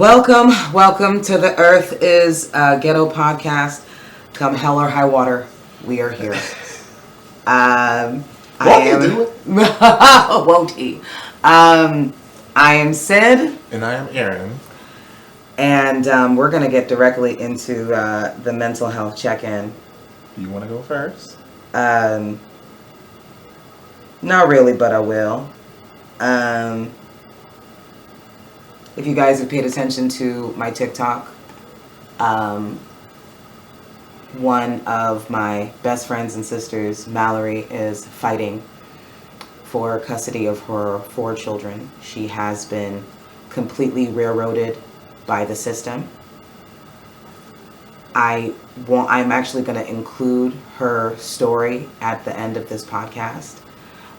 Welcome to the Earth is Ghetto Podcast. Come hell or high water, we are here. Won't he do it? Won't he? I am Sid. And I am Aaron. And we're going to get directly into the mental health check-in. You want to go first? Not really, but I will. If you guys have paid attention to my TikTok, one of my best friends and sisters, Mallory, is fighting for custody of her 4 children. She has been completely railroaded by the system. I'm actually going to include her story at the end of this podcast.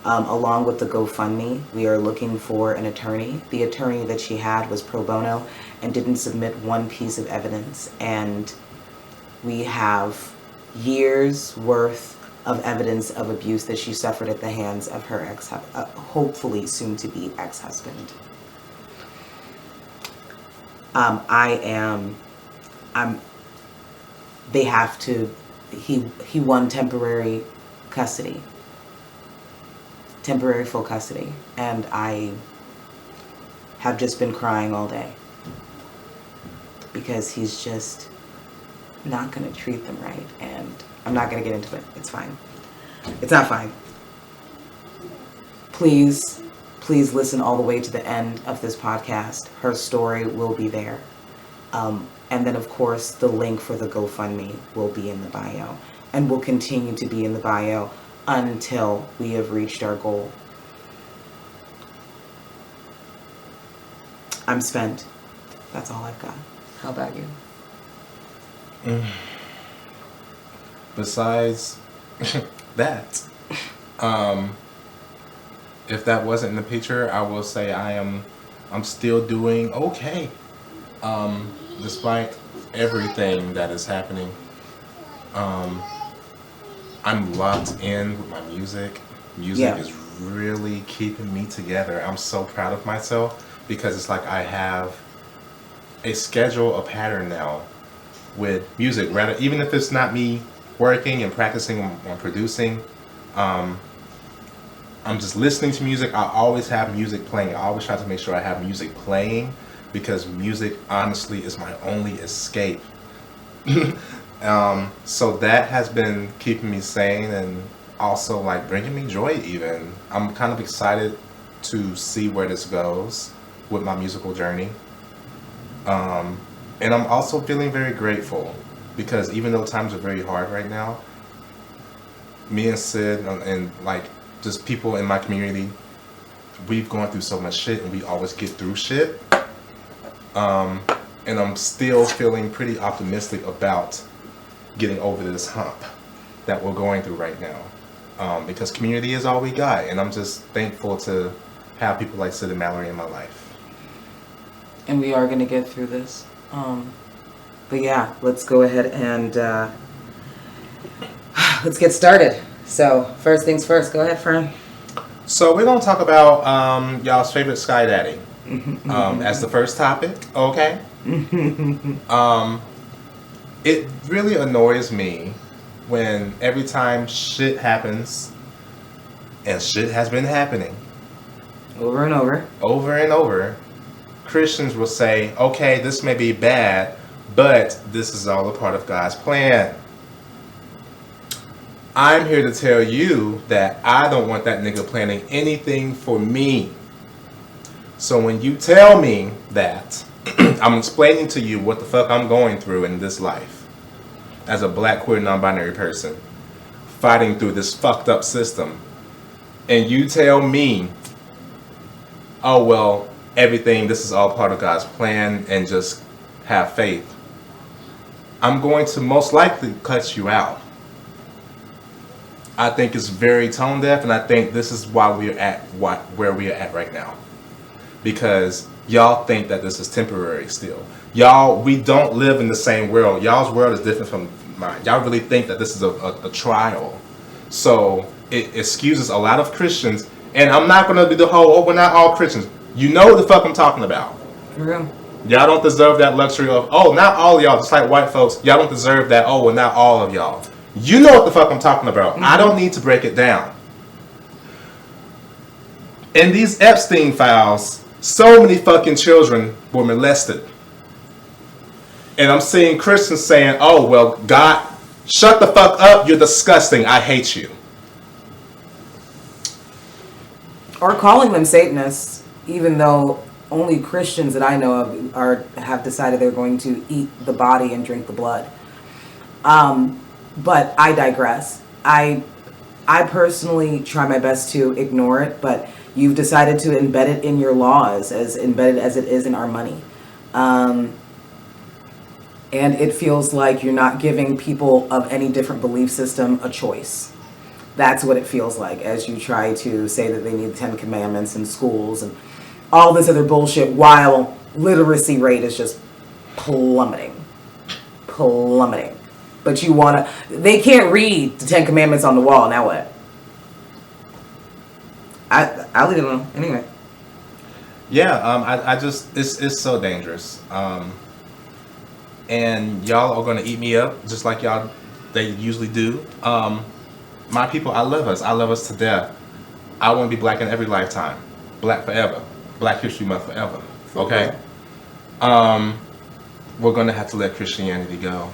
Along with the GoFundMe, we are looking for an attorney. The attorney that she had was pro bono and didn't submit one piece of evidence. And we have years worth of evidence of abuse that she suffered at the hands of her hopefully soon to be ex-husband. He won temporary full custody, and I have just been crying all day because he's just not going to treat them right, and I'm not going to get into it. It's fine. It's not fine. Please listen all the way to the end of this podcast. Her story will be there. And then, of course, the link for the GoFundMe will be in the bio and will continue to be in the bio until we have reached our goal. I'm spent. That's all I've got. How about you? Besides that, if that wasn't in the picture, I will say I'm still doing okay. Despite everything that is happening. I'm locked in with my music. Music is really keeping me together. I'm so proud of myself because it's like I have a schedule, a pattern now with music. Rather, even if it's not me working and practicing on producing, I'm just listening to music. I always have music playing. I always try to make sure I have music playing because music, honestly, is my only escape. So that has been keeping me sane and also like bringing me joy even. I'm kind of excited to see where this goes with my musical journey. And I'm also feeling very grateful because even though times are very hard right now, me and Sid and like just people in my community, we've gone through so much shit and we always get through shit. And I'm still feeling pretty optimistic about getting over this hump that we're going through right now, because community is all we got, and I'm just thankful to have people like Sid and Mallory in my life. And we are going to get through this. But yeah, let's go ahead and let's get started. So first things first, go ahead, friend. So we're going to talk about y'all's favorite Sky Daddy as the first topic, okay? It really annoys me when every time shit happens, and shit has been happening over and over, Christians will say, okay, this may be bad, but this is all a part of God's plan. I'm here to tell you that I don't want that nigga planning anything for me. So when you tell me that, I'm explaining to you what the fuck I'm going through in this life as a black, queer, non-binary person fighting through this fucked up system. And you tell me, oh, well, this is all part of God's plan and just have faith. I'm going to most likely cut you out. I think it's very tone deaf, and I think this is why we're at where we are at right now. Because y'all think that this is temporary still. Y'all, we don't live in the same world. Y'all's world is different from mine. Y'all really think that this is a trial. So it excuses a lot of Christians. And I'm not going to do the whole, oh, we're not all Christians. You know what the fuck I'm talking about. For real. Y'all don't deserve that luxury of, oh, not all of y'all, just like white folks. Y'all don't deserve that, oh, well, not all of y'all. You know what the fuck I'm talking about. I don't need to break it down. In these Epstein files, so many fucking children were molested. And I'm seeing Christians saying, oh, well, God, shut the fuck up. You're disgusting. I hate you. Or calling them Satanists, even though only Christians that I know of have decided they're going to eat the body and drink the blood. But I digress. I personally try my best to ignore it, but you've decided to embed it in your laws, as embedded as it is in our money. And it feels like you're not giving people of any different belief system a choice. That's what it feels like as you try to say that they need the 10 Commandments in schools and all this other bullshit while literacy rate is just plummeting. But they can't read the 10 Commandments on the wall, now what? I'll leave it alone, anyway. Yeah, I just, it's so dangerous. And y'all are gonna eat me up, just like they usually do. My people, I love us to death. I want to be black in every lifetime. Black forever. Black History Month forever. Okay? We're going to have to let Christianity go.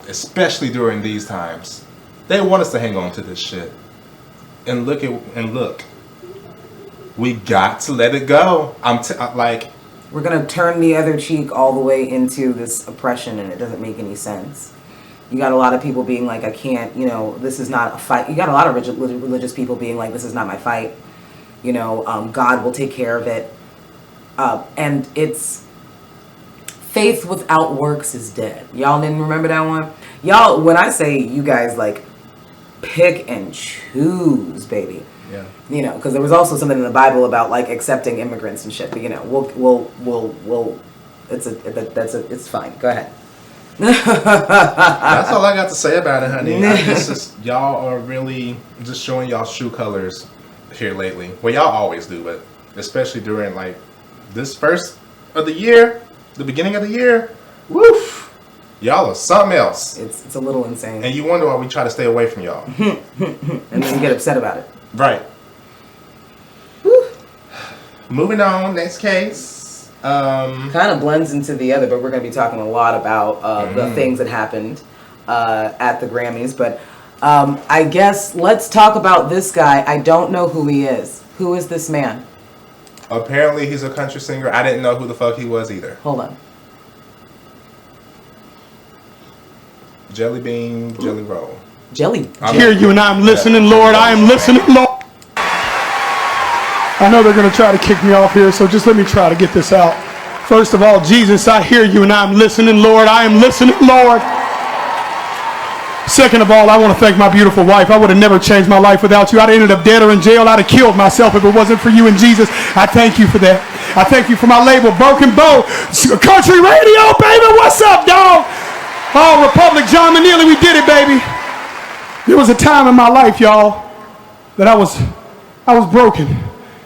Especially during these times. They want us to hang on to this shit. And look. We got to let it go. We're going to turn the other cheek all the way into this oppression, and it doesn't make any sense. You got a lot of people being like, I can't, this is not a fight. You got a lot of religious people being like, this is not my fight. God will take care of it. And it's faith without works is dead. Y'all didn't remember that one? Y'all, when I say you guys like pick and choose, baby. Yeah. Because there was also something in the Bible about like accepting immigrants and shit. But it's fine. Go ahead. That's all I got to say about it, honey. Y'all are really just showing y'all true colors here lately. Well, y'all always do, but especially during like this first of the year, the beginning of the year, woof, y'all are something else. It's a little insane. And you wonder why we try to stay away from y'all. And then you get upset about it. Right. Woo. Moving on, next case. Kind of blends into the other, but we're going to be talking a lot about the things that happened at the Grammys. But I guess let's talk about this guy. I don't know who he is. Who is this man? Apparently he's a country singer. I didn't know who the fuck he was either. Hold on. Jelly bean, jelly roll. Jelly. I hear you and I'm listening, Lord. I am listening, Lord. I know they're going to try to kick me off here, so just let me try to get this out. First of all, Jesus, I hear you and I'm listening, Lord. I am listening, Lord. Second of all, I want to thank my beautiful wife. I would have never changed my life without you. I'd have ended up dead or in jail. I'd have killed myself if it wasn't for you and Jesus. I thank you for that. I thank you for my label, Broken Bow. Country radio, baby. What's up, dog? Oh, Republic, John Manili, we did it, baby. There was a time in my life, y'all, that I was broken.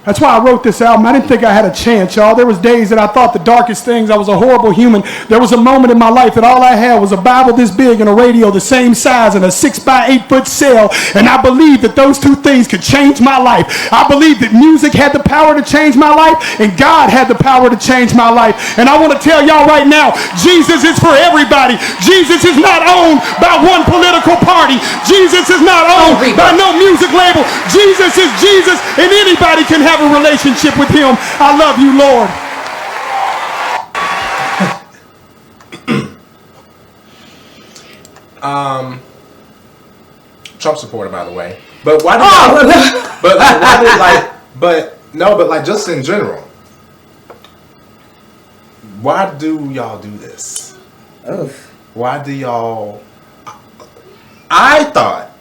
That's why I wrote this album. I didn't think I had a chance, y'all. There was days that I thought the darkest things. I was a horrible human. There was a moment in my life that all I had was a Bible this big and a radio the same size and a 6x8 foot cell. And I believed that those two things could change my life. I believed that music had the power to change my life and God had the power to change my life. And I want to tell y'all right now, Jesus is for everybody. Jesus is not owned by one political party. Jesus is not owned by no music label. Jesus is Jesus, and anybody can have a relationship with him. I love you, Lord. Trump supporter, by the way. But why do just in general, why do y'all do this? Oof. Why do y'all? I thought,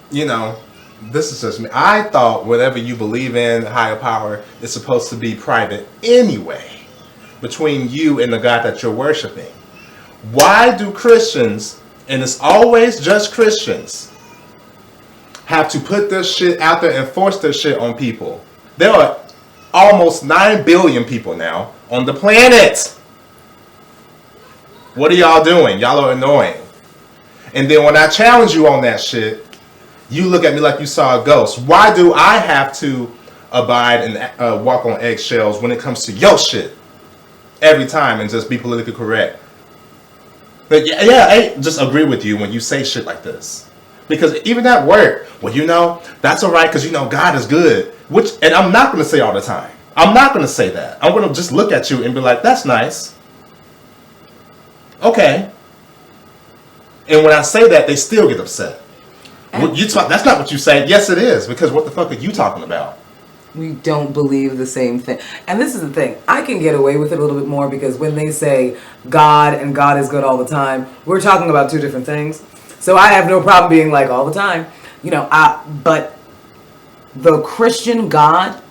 this is just me. I thought whatever you believe in, higher power, is supposed to be private anyway, between you and the God that you're worshiping. Why do Christians, and it's always just Christians, have to put this shit out there and force this shit on people? There are almost 9 billion people now on the planet. What are y'all doing? Y'all are annoying. And then when I challenge you on that shit, you look at me like you saw a ghost. Why do I have to abide and walk on eggshells when it comes to your shit every time and just be politically correct? But I just agree with you when you say shit like this. Because even at work, well, you know, that's all right because, you know, God is good. And I'm not going to say all the time. I'm not going to say that. I'm going to just look at you and be like, that's nice. Okay. And when I say that, they still get upset. That's not what you say. Yes, it is. Because what the fuck are you talking about? We don't believe the same thing. And this is the thing. I can get away with it a little bit more because when they say God and God is good all the time, we're talking about two different things. So I have no problem being like all the time. You know, but the Christian God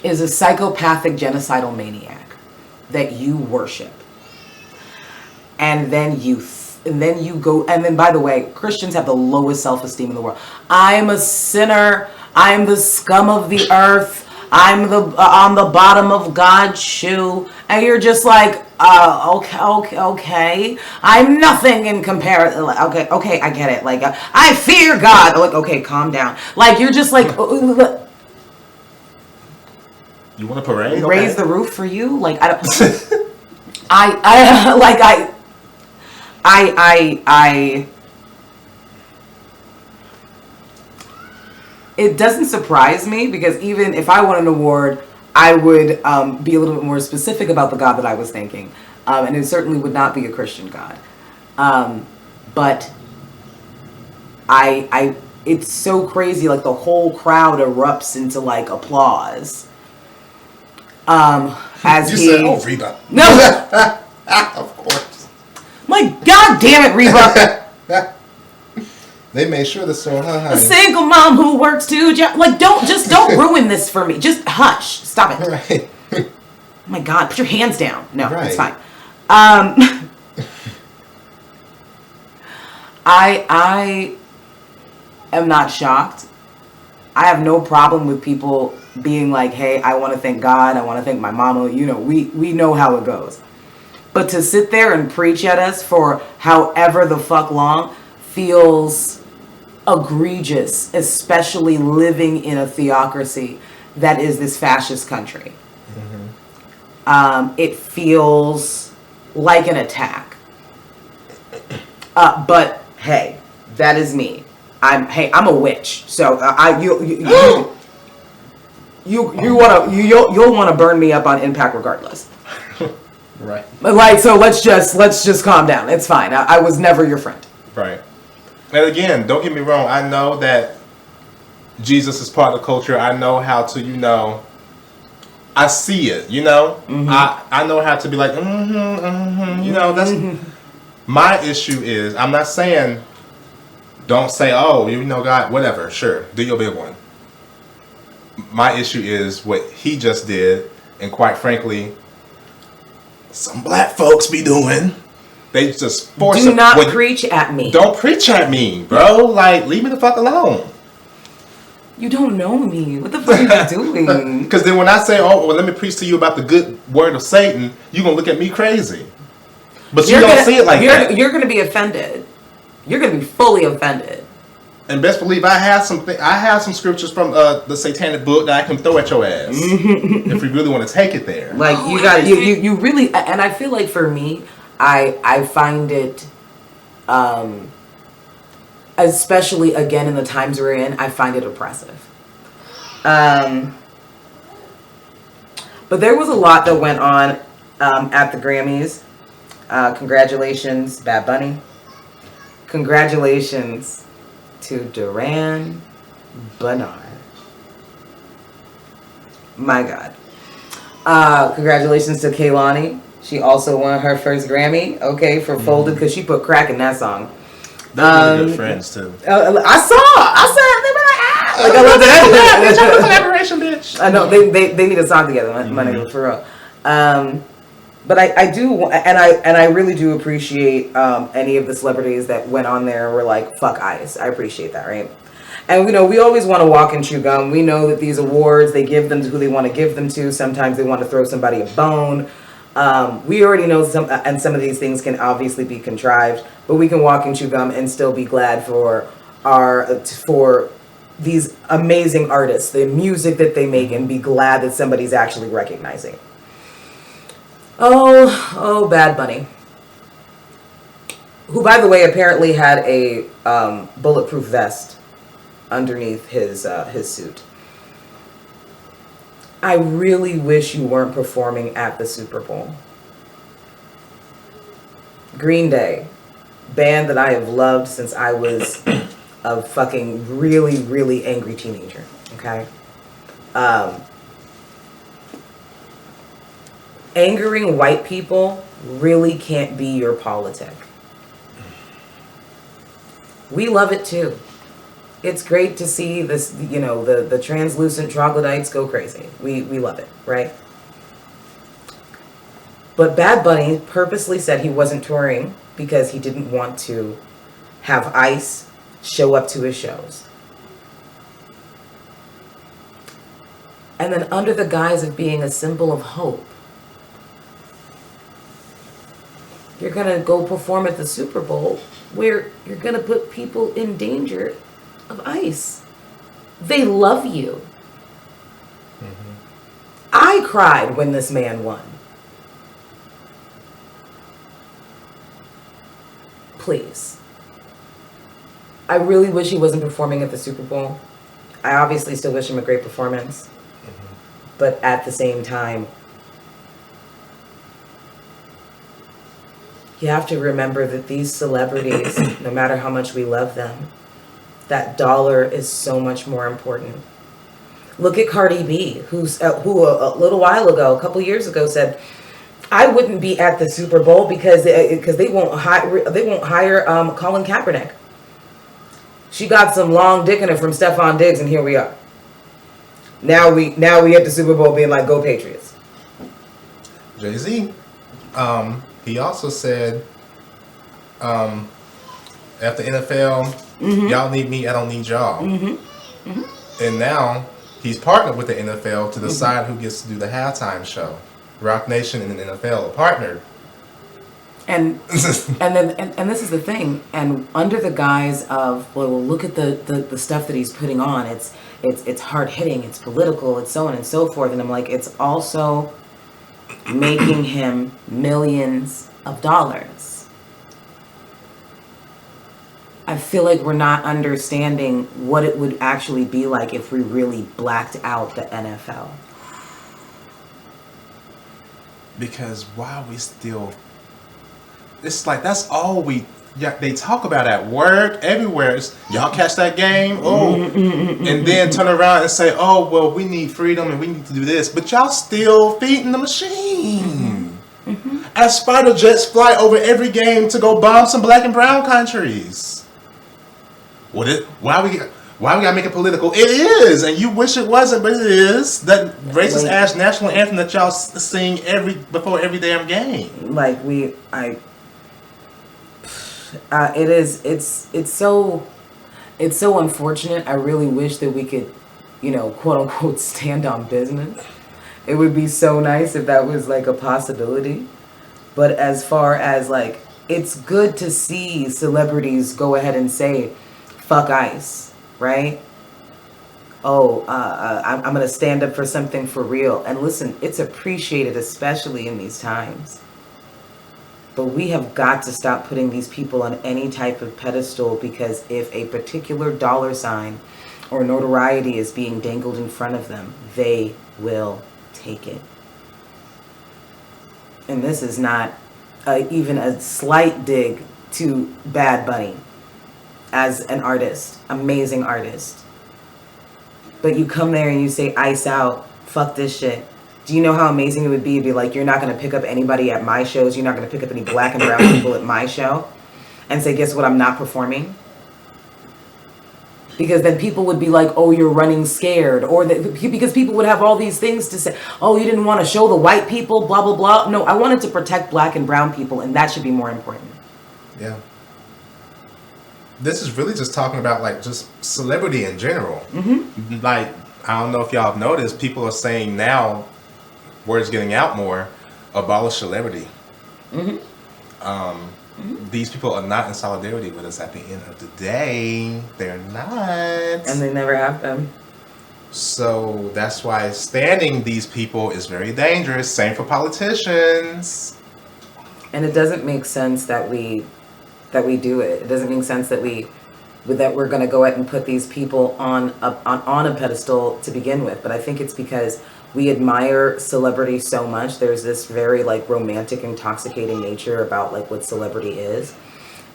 is a psychopathic genocidal maniac that you worship. And then by the way, Christians have the lowest self-esteem in the world. I'm a sinner. I'm the scum of the earth. I'm on the bottom of God's shoe. And you're just like, okay. I'm nothing in comparison. Okay, I get it. Like, I fear God. Like, okay, calm down. Like, you're just like, you want a parade? Raise the roof for you? Like, I don't. It doesn't surprise me because even if I won an award, I would be a little bit more specific about the God that I was thinking. And it certainly would not be a Christian God. But it's so crazy, like the whole crowd erupts into like applause. As you he said, oh, Reba. No! Of course. Like, God damn it, Reba! They made sure to show her, honey. A single mom who works 2 jobs. Like, don't ruin this for me. Just hush. Stop it. Right. Oh my God, put your hands down. No, right. It's fine. I am not shocked. I have no problem with people being like, hey, I want to thank God. I want to thank my mama. You know, we know how it goes. But to sit there and preach at us for however the fuck long feels egregious, especially living in a theocracy that is this fascist country. Mm-hmm. It feels like an attack. But hey, that is me. I'm a witch. So you'll want to burn me up on Impact regardless. Right. Like, so let's just calm down. It's fine. I was never your friend. Right. And again, don't get me wrong. I know that Jesus is part of the culture. I know how to, you know, I see it, you know. Mm-hmm. I know how to be like, you know, that's my issue is, I'm not saying don't say, oh, you know, God, whatever, sure, do your big one. My issue is what he just did, and quite frankly, some black folks be doing. They just force Do not preach at me. Don't preach at me, bro. Like, leave me the fuck alone. You don't know me. What the fuck are you doing? Because then when I say, oh, well, let me preach to you about the good word of Satan, you're going to look at me crazy. But you don't see it like that. You're going to be offended. You're going to be fully offended. And best believe I have some scriptures from the satanic book that I can throw at your ass. If we really want to take it there. Like, you really, and I feel like for me, I find it, especially again in the times we're in, I find it oppressive. But there was a lot that went on at the Grammys. Congratulations, Bad Bunny. Congratulations to Duran Bernard. My God. Congratulations to Kehlani. She also won her first Grammy, okay, for Folded, because she put crack in that song. They're really good friends, too. I saw, they were like, ah! Like, I love that. Bitch, I'm a collaboration, bitch. I know, they need a song together, my nigga, for real. But I do, and I really do appreciate any of the celebrities that went on there and were like, fuck ICE. I appreciate that, right? And, you know, we always want to walk and chew gum. We know that these awards, they give them to who they want to give them to. Sometimes they want to throw somebody a bone. We already know some, and some of these things can obviously be contrived, but we can walk and chew gum and still be glad for these amazing artists, the music that they make, and be glad that somebody's actually recognizing. Oh, Bad Bunny, who, by the way, apparently had a bulletproof vest underneath his suit. I really wish you weren't performing at the Super Bowl. Green Day, band that I have loved since I was a fucking really, really angry teenager. Okay? Angering white people really can't be your politic. We love it too. It's great to see this, the translucent troglodytes go crazy. We love it, right? But Bad Bunny purposely said he wasn't touring because he didn't want to have ICE show up to his shows. And then under the guise of being a symbol of hope, you're going to go perform at the Super Bowl where you're going to put people in danger of ICE. They love you. Mm-hmm. I cried when this man won. Please. I really wish he wasn't performing at the Super Bowl. I obviously still wish him a great performance. Mm-hmm. But at the same time, you have to remember that these celebrities, no matter how much we love them, that dollar is so much more important. Look at Cardi B, who a little while ago, a couple years ago, said, "I wouldn't be at the Super Bowl because they won't hire Colin Kaepernick." She got some long dick in her from Stephon Diggs, and here we are. Now we at the Super Bowl being like, "Go Patriots." Jay-Z, he also said, after NFL, mm-hmm. y'all need me, I don't need y'all. Mm-hmm. Mm-hmm. And now he's partnered with the NFL to decide who gets to do the halftime show. Rock Nation and the NFL are partnered. And and this is the thing. And under the guise of, well, look at the stuff that he's putting on. It's hard hitting. It's political. It's so on and so forth. And I'm like, it's also making him millions of dollars. I feel like we're not understanding what it would actually be like if we really blacked out the NFL. Because why are we still... It's like, that's all they talk about at work, everywhere. It's, y'all catch that game? Oh. And then turn around and say, oh, well, we need freedom and we need to do this. But y'all still feeding the machine. Mm-hmm. As fighter jets fly over every game to go bomb some black and brown countries. Why we gotta make it political? It is, and you wish it wasn't, but it is. That racist ass national anthem that y'all sing before every damn game. Like it is. It's so unfortunate. I really wish that we could, quote unquote, stand on business. It would be so nice if that was like a possibility. But as far as like, it's good to see celebrities go ahead and say, "Fuck ICE," right? I'm going to stand up for something for real. And listen, it's appreciated, especially in these times. But we have got to stop putting these people on any type of pedestal, because if a particular dollar sign or notoriety is being dangled in front of them, they will take it. And this is not even a slight dig to Bad Bunny as an artist, amazing artist. But you come there and you say, "Ice out, fuck this shit." Do you know how amazing it would be to be like, you're not going to pick up anybody at my shows, you're not going to pick up any black and brown people at my show, and say, "Guess what, I'm not performing"? Because then people would be like, "Oh, you're running scared," or because people would have all these things to say. "Oh, you didn't want to show the white people, blah, blah, blah." No, I wanted to protect black and brown people, and that should be more important. Yeah. This is really just talking about like just celebrity in general. Mm-hmm. Like, I don't know if y'all have noticed, people are saying now, word's getting out more, abolish celebrity. These people are not in solidarity with us at the end of the day. They're not. And they never have been. So that's why standing these people is very dangerous. Same for politicians. And it doesn't make sense that we do it. It doesn't make sense that we're going to go ahead and put these people on a pedestal to begin with. But I think it's because we admire celebrity so much. There's this very like romantic, intoxicating nature about like what celebrity is.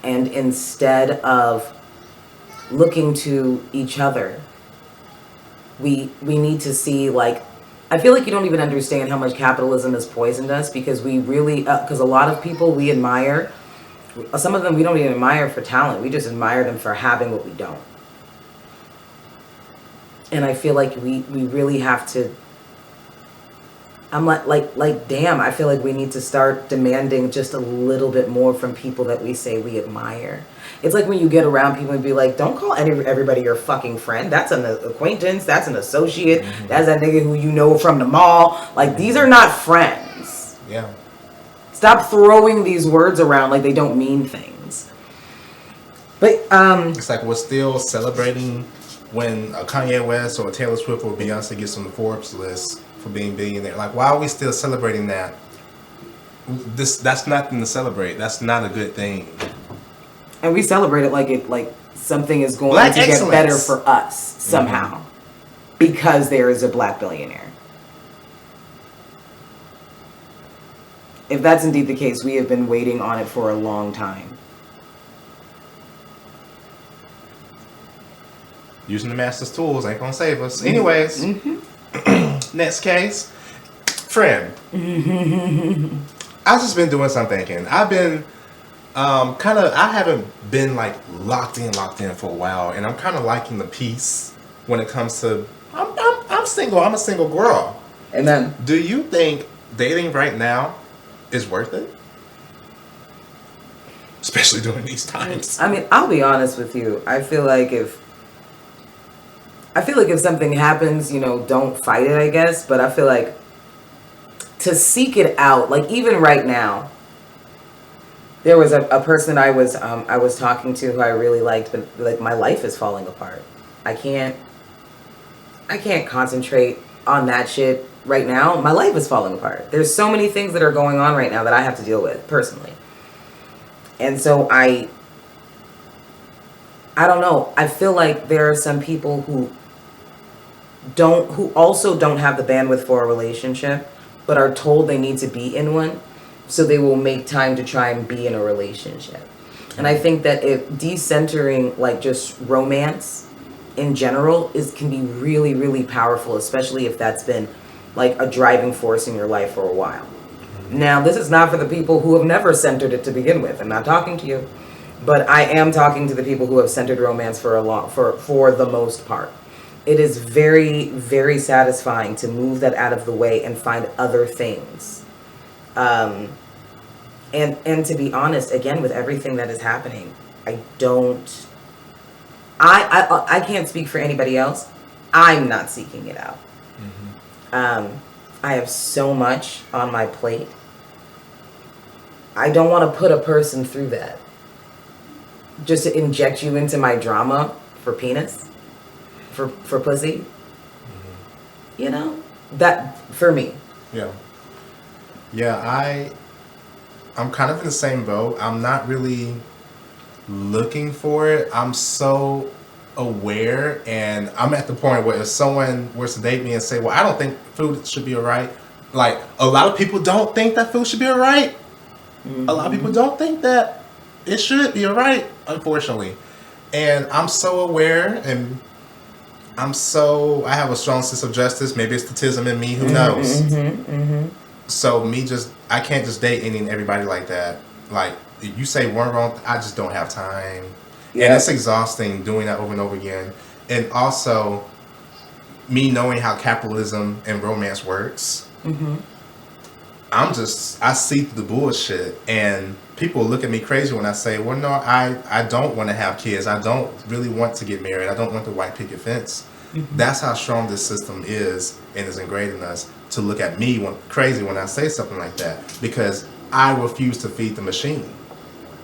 And instead of looking to each other, we need to see like, I feel like you don't even understand how much capitalism has poisoned us, because we really, because a lot of people we admire, some of them we don't even admire for talent. We just admire them for having what we don't. And I feel like we really have to, I'm like, damn, I feel like we need to start demanding just a little bit more from people that we say we admire. It's like when you get around people and be like, don't call everybody your fucking friend. That's an acquaintance. That's an associate. That's that nigga who you know from the mall. Like, these are not friends. Yeah. Stop throwing these words around like they don't mean things. But, It's like we're still celebrating when a Kanye West or a Taylor Swift or Beyonce gets on the Forbes list for being billionaire. Like, why are we still celebrating that? That's nothing to celebrate. That's not a good thing. and we celebrate it like something is going Black to excellence. get better for us somehow because there is a black billionaire. If that's indeed the case, we have been waiting on it for a long time. Using the master's tools ain't gonna save us. Anyways, next case. Friend. I've just been doing some thinking. I've been I haven't been like locked in for a while, and I'm kind of liking the peace when it comes to, I'm single, I'm a single girl. And then, Do you think dating right now is worth it? Especially during these times. I mean, I'll be honest with you. I feel like if something happens, don't fight it, I guess. But I feel like to seek it out, like even right now, there was a person I was talking to who I really liked, but like my life is falling apart. I can't concentrate on that shit right now. My life is falling apart. There's so many things that are going on right now that I have to deal with personally. And so I don't know. I feel like there are some people who also don't have the bandwidth for a relationship, but are told they need to be in one, so they will make time to try and be in a relationship. And I think that if decentering like just romance in general can be really, really powerful, especially if that's been like a driving force in your life for a while. Now, this is not for the people who have never centered it to begin with. I'm not talking to you, but I am talking to the people who have centered romance for the most part. It is very, very satisfying to move that out of the way and find other things. And to be honest, again, with everything that is happening, I can't speak for anybody else. I'm not seeking it out. I have so much on my plate. I don't want to put a person through that just to inject you into my drama for penis, for pussy. That for me. Yeah, I'm kind of in the same boat. I'm not really looking for it. I'm so aware, and I'm at the point where if someone were to date me and say, well, I don't think food should be alright, like a lot of people don't think that food should be alright. A lot of people don't think that it should be alright, unfortunately. And I'm so aware, and I have a strong sense of justice. Maybe it's statism in me, who knows? So I can't just date any and everybody like that. Like, you say one wrong, I just don't have time. Yeah. And it's exhausting doing that over and over again. And also, me knowing how capitalism and romance works, I see through the bullshit. And people look at me crazy when I say, well, no, I don't want to have kids. I don't really want to get married. I don't want the white picket fence. That's how strong this system is and is ingrained in us. to look at me crazy when I say something like that, because I refuse to feed the machine.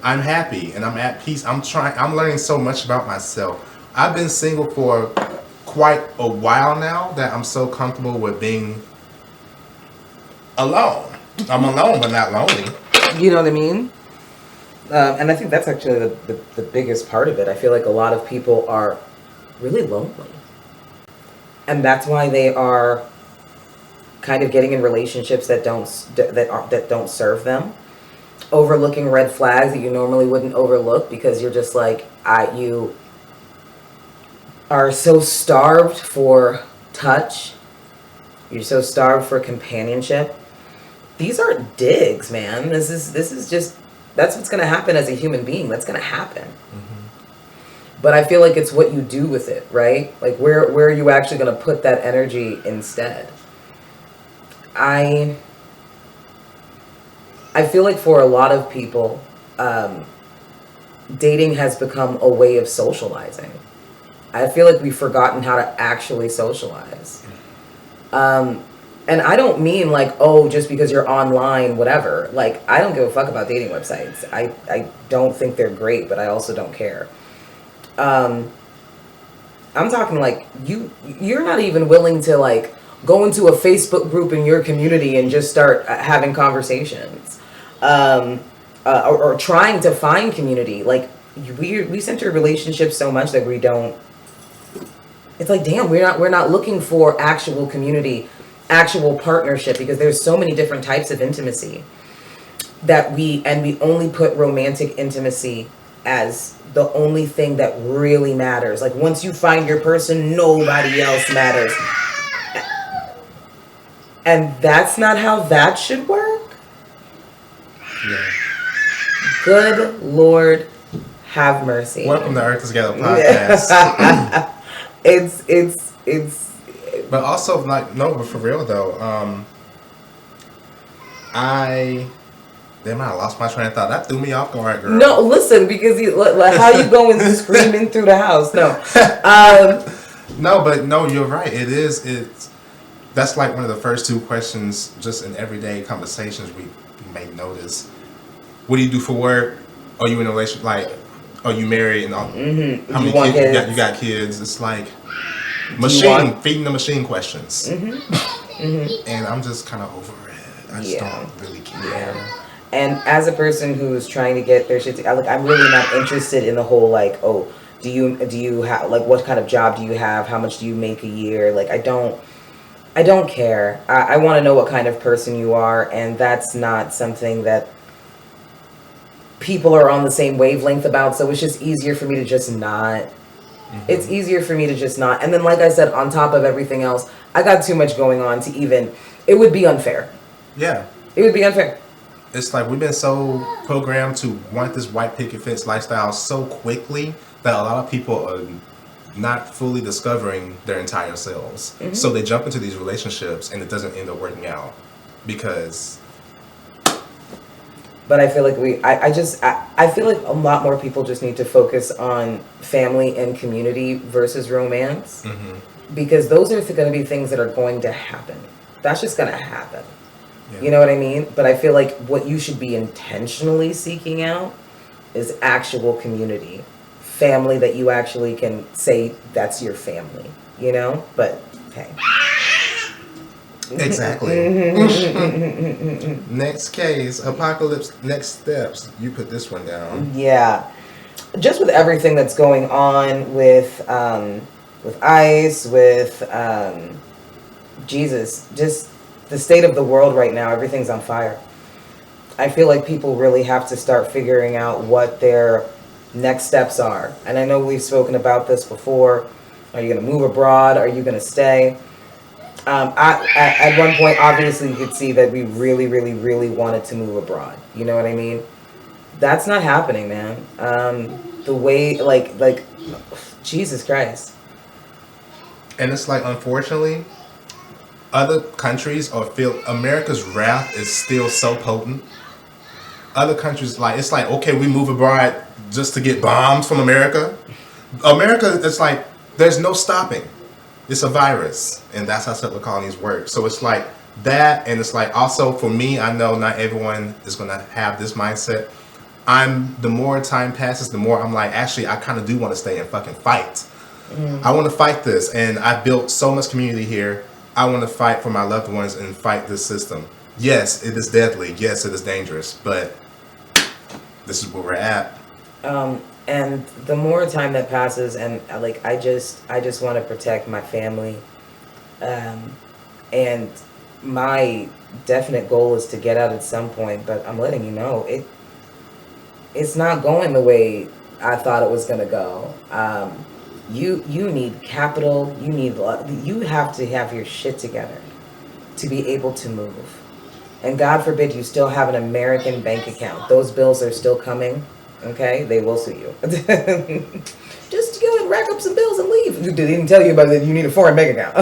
I'm happy and I'm at peace. I'm learning so much about myself. I've been single for quite a while now that I'm so comfortable with being alone. I'm alone but not lonely. You know what I mean? And I think that's actually the biggest part of it. I feel like a lot of people are really lonely. And that's why they are kind of getting in relationships that don't serve them. Overlooking red flags that you normally wouldn't overlook because you're just like, you are so starved for touch. You're so starved for companionship. These aren't digs, man. This is just, that's what's going to happen as a human being. That's going to happen. Mm-hmm. But I feel like it's what you do with it, right? Like where are you actually going to put that energy instead? I feel like for a lot of people, dating has become a way of socializing. I feel like we've forgotten how to actually socialize. And I don't mean like, oh, just because you're online, whatever. Like, I don't give a fuck about dating websites. I don't think they're great, but I also don't care. I'm talking like, you're not even willing to like go into a Facebook group in your community and just start having conversations. Or trying to find community. Like, we center relationships so much that we don't. It's like, damn, we're not looking for actual community, actual partnership, because there's so many different types of intimacy that we only put romantic intimacy as the only thing that really matters. Like, once you find your person, nobody else matters. And that's not how that should work. Yeah. Good Lord, have mercy. Welcome to Earth Together podcast. It's. But also, like, no, but for real though, I lost my train of thought. That threw me off guard, girl. No, listen, because how you going screaming through the house? No, no, you're right. That's like one of the first two questions, just in everyday conversations we may notice. What do you do for work? Are you in a relationship? Like, are you married? And all, mm-hmm. How many kids you got? Kids? It's like feeding the machine questions. Mm-hmm. Mm-hmm. And I'm just kind of over it. I just don't really care. Yeah. And as a person who's trying to get their shit together, like, I'm really not interested in the whole like, oh, do you have, like, what kind of job do you have? How much do you make a year? Like, I don't care. I want to know what kind of person you are, and that's not something that people are on the same wavelength about, so it's just easier for me to just not. Mm-hmm. It's easier for me to just not. And then, like I said, on top of everything else, I got too much going on to even, it would be unfair. Yeah. It would be unfair. It's like we've been so programmed to want this white picket fence lifestyle so quickly that a lot of people are not fully discovering their entire selves. Mm-hmm. So they jump into these relationships and it doesn't end up working out because... But I feel like I feel like a lot more people just need to focus on family and community versus romance. Mm-hmm. Because those are going to be things that are going to happen. That's just going to happen. Yeah. You know what I mean? But I feel like what you should be intentionally seeking out is actual community. Family that you actually can say that's your family. You know? But, hey. Exactly. Next case, apocalypse, next steps. You put this one down. Yeah. Just with everything that's going on with ICE, with Jesus, just the state of the world right now, everything's on fire. I feel like people really have to start figuring out what their next steps are. And I know we've spoken about this before. Are you going to move abroad? Are you going to stay? At one point, obviously, you could see that we really, really, really wanted to move abroad. You know what I mean? That's not happening, man. The way, like, Jesus Christ. And it's like, unfortunately, other countries America's wrath is still so potent. Other countries, like, it's like, okay, we move abroad just to get bombs from America. America, it's like, there's no stopping. It's a virus, and that's how settler colonies work. So it's like That, and it's like also for me, I know not everyone is gonna have this mindset. The more time passes, the more I'm like, actually, I kind of do want to stay and fucking fight. I want to fight this, and I built so much community here. I want to fight for my loved ones and fight this system. Yes, it is deadly. Yes, it is dangerous, but this is where we're at. And the more time that passes, and like I just want to protect my family, and my definite goal is to get out at some point. But I'm letting you know it's not going the way I thought it was gonna go. You need capital. You have to have your shit together to be able to move. And God forbid you still have an American bank account. Those bills are still coming. Okay, they will sue you. Just go and rack up some bills and leave. They didn't tell you about that. You need a foreign bank account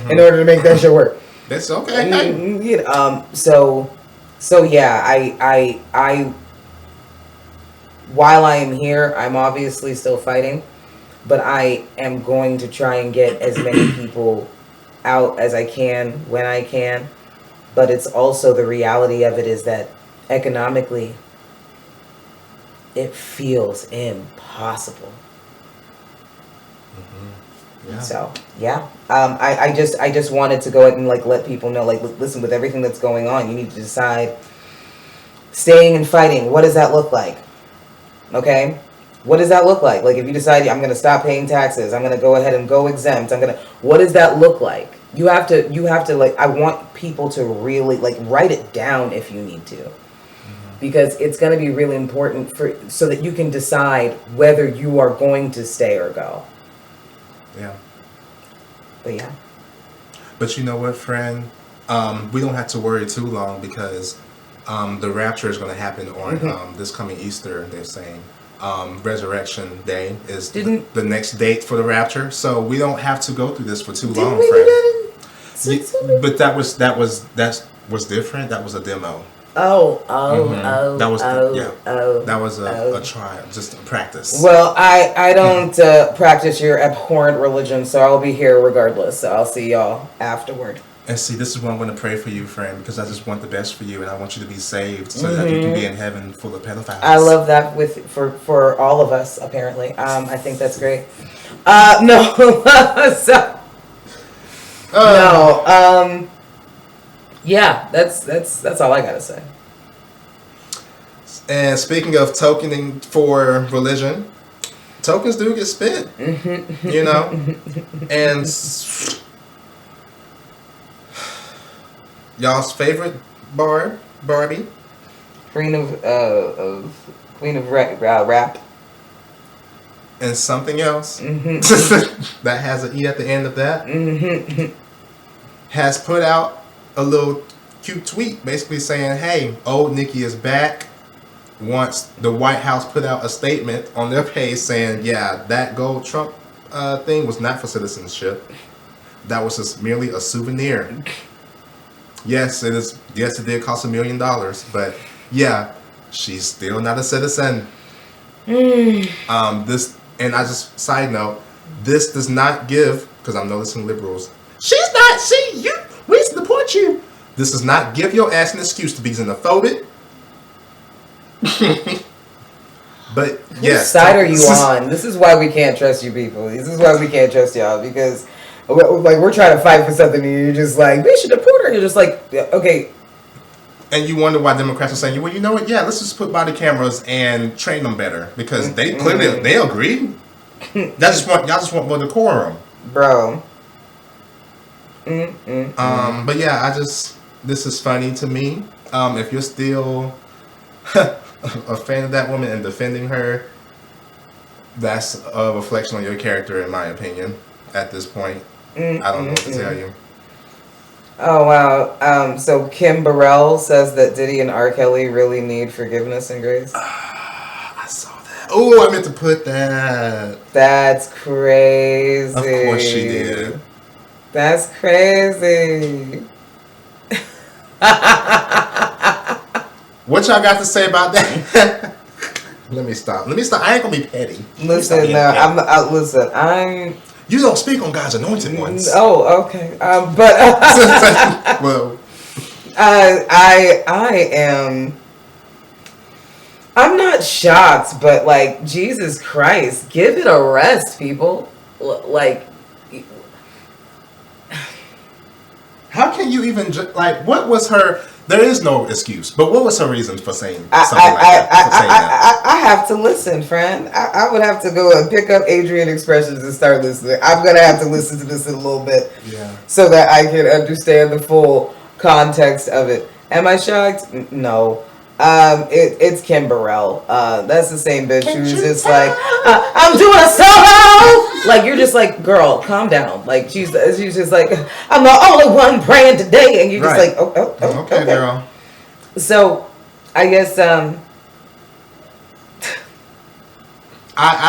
in order to make that shit work. That's okay. So yeah, I while I am here, I'm obviously still fighting, but I am going to try and get as many people out as I can when I can. But it's also the reality of it is that economically, it feels impossible. Yeah. So yeah, I just wanted to go ahead and like let people know, like, listen, with everything that's going on, you need to decide. Staying and fighting, what does that look like? Okay, what does that look like? Like, if you decide I'm going to stop paying taxes, I'm going to go ahead and go exempt. What does that look like? You have to like. I want people to really like write it down if you need to. Because it's going to be really important so that you can decide whether you are going to stay or go. Yeah. But yeah. But you know what, friend? We don't have to worry too long because the rapture is going to happen on this coming Easter, they're saying. Resurrection Day is the next date for the rapture. So we don't have to go through this for too long, friend. But that was different. That was a demo. That was a trial, just a practice. Well, I don't practice your abhorrent religion, so I'll be here regardless. So I'll see y'all afterward. And see, this is what I'm going to pray for you, friend, because I just want the best for you, and I want you to be saved so that you can be in heaven full of pedophiles. I love that for all of us. Apparently, I think that's great. No, yeah, that's all I gotta say. And speaking of tokening for religion, tokens do get spent, you know, and y'all's favorite Barbie, Queen of rap, and something else that has an E at the end of that has put out a little cute tweet basically saying, hey, old Nikki is back. Once the White House put out a statement on their page saying, yeah, that gold Trump thing was not for citizenship. That was just merely a souvenir. Yes, it is. Yes, it did cost $1 million, but yeah, she's still not a citizen. This, and I just side note, this does not give, because I'm noticing liberals, we support you. This does not give your ass an excuse to be xenophobic. But yes, whose side are you on? This is why we can't trust you people. This is why we can't trust y'all, because like we're trying to fight for something and you're just like, we should deport her. You're just like, okay. And you wonder why Democrats are saying, well, you know what? Yeah, let's just put body cameras and train them better because they clearly they agree. Y'all just want more decorum, bro. But yeah, this is funny to me. If you're still a fan of that woman and defending her, that's a reflection on your character, in my opinion. At this point, I don't know what to tell you. Oh wow! So Kim Burrell says that Diddy and R. Kelly really need forgiveness and grace. I saw that. Oh, I meant to put that. That's crazy. Of course she did. That's crazy. What y'all got to say about that? Let me stop. I ain't gonna be petty. Listen, no, listen. You don't speak on God's anointed ones. Oh, okay. But Well, I am. I'm not shocked, but like Jesus Christ, give it a rest, people. Like, how can you even like? What was her? There is no excuse. But what was her reason for saying something like that? I have to listen, friend. I would have to go and pick up Adrian Expressions and start listening. I'm gonna have to listen to this in a little bit, so that I can understand the full context of it. Am I shocked? No. It's Kim Burrell. That's the same bitch who's just like, I'm doing a solo. Like, you're just like, girl, calm down. Like, she's just like, I'm the only one praying today, and you're just like, okay, girl. So, I guess I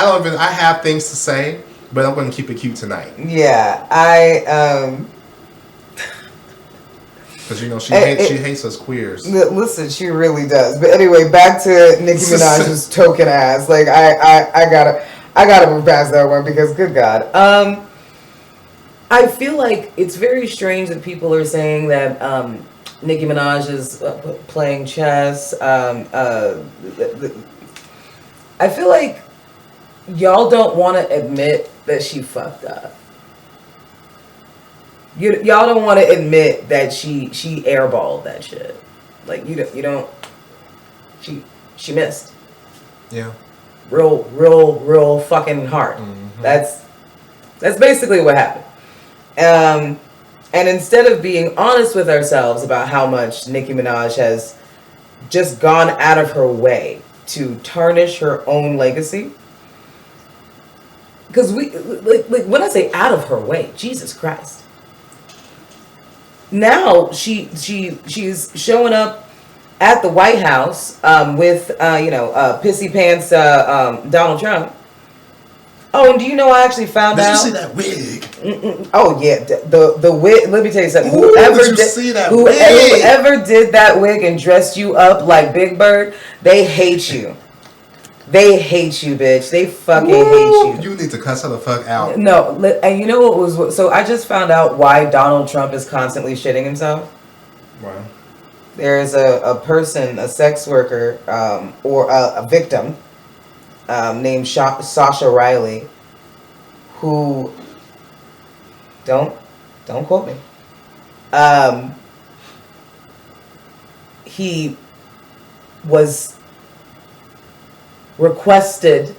don't even. I have things to say, but I'm going to keep it cute tonight. Yeah, Because, you know, she hates us queers. Listen, she really does. But anyway, back to Nicki Minaj's token ass. Like, I gotta move past that one because, good God. I feel like it's very strange that people are saying that Nicki Minaj is playing chess. I feel like y'all don't want to admit that she fucked up. Y'all don't want to admit that she airballed that shit. Like, you don't. She missed. Yeah. Real fucking hard. Mm-hmm. That's basically what happened. And instead of being honest with ourselves about how much Nicki Minaj has just gone out of her way to tarnish her own legacy, because we like when I say out of her way, Jesus Christ. Now she's showing up at the White House with pissy pants Donald Trump. Oh, and do you know I actually found out? Did you see that wig? Oh yeah, the wig. Let me tell you something. Ooh, did you see that wig? Whoever did that wig and dressed you up like Big Bird, they hate you. They hate you, bitch. They fucking hate you. You need to cuss her the fuck out. No, and you know what was... So I just found out why Donald Trump is constantly shitting himself. Wow. There's a person, a sex worker, or a victim, named Sasha Riley, who... Don't quote me. He was requested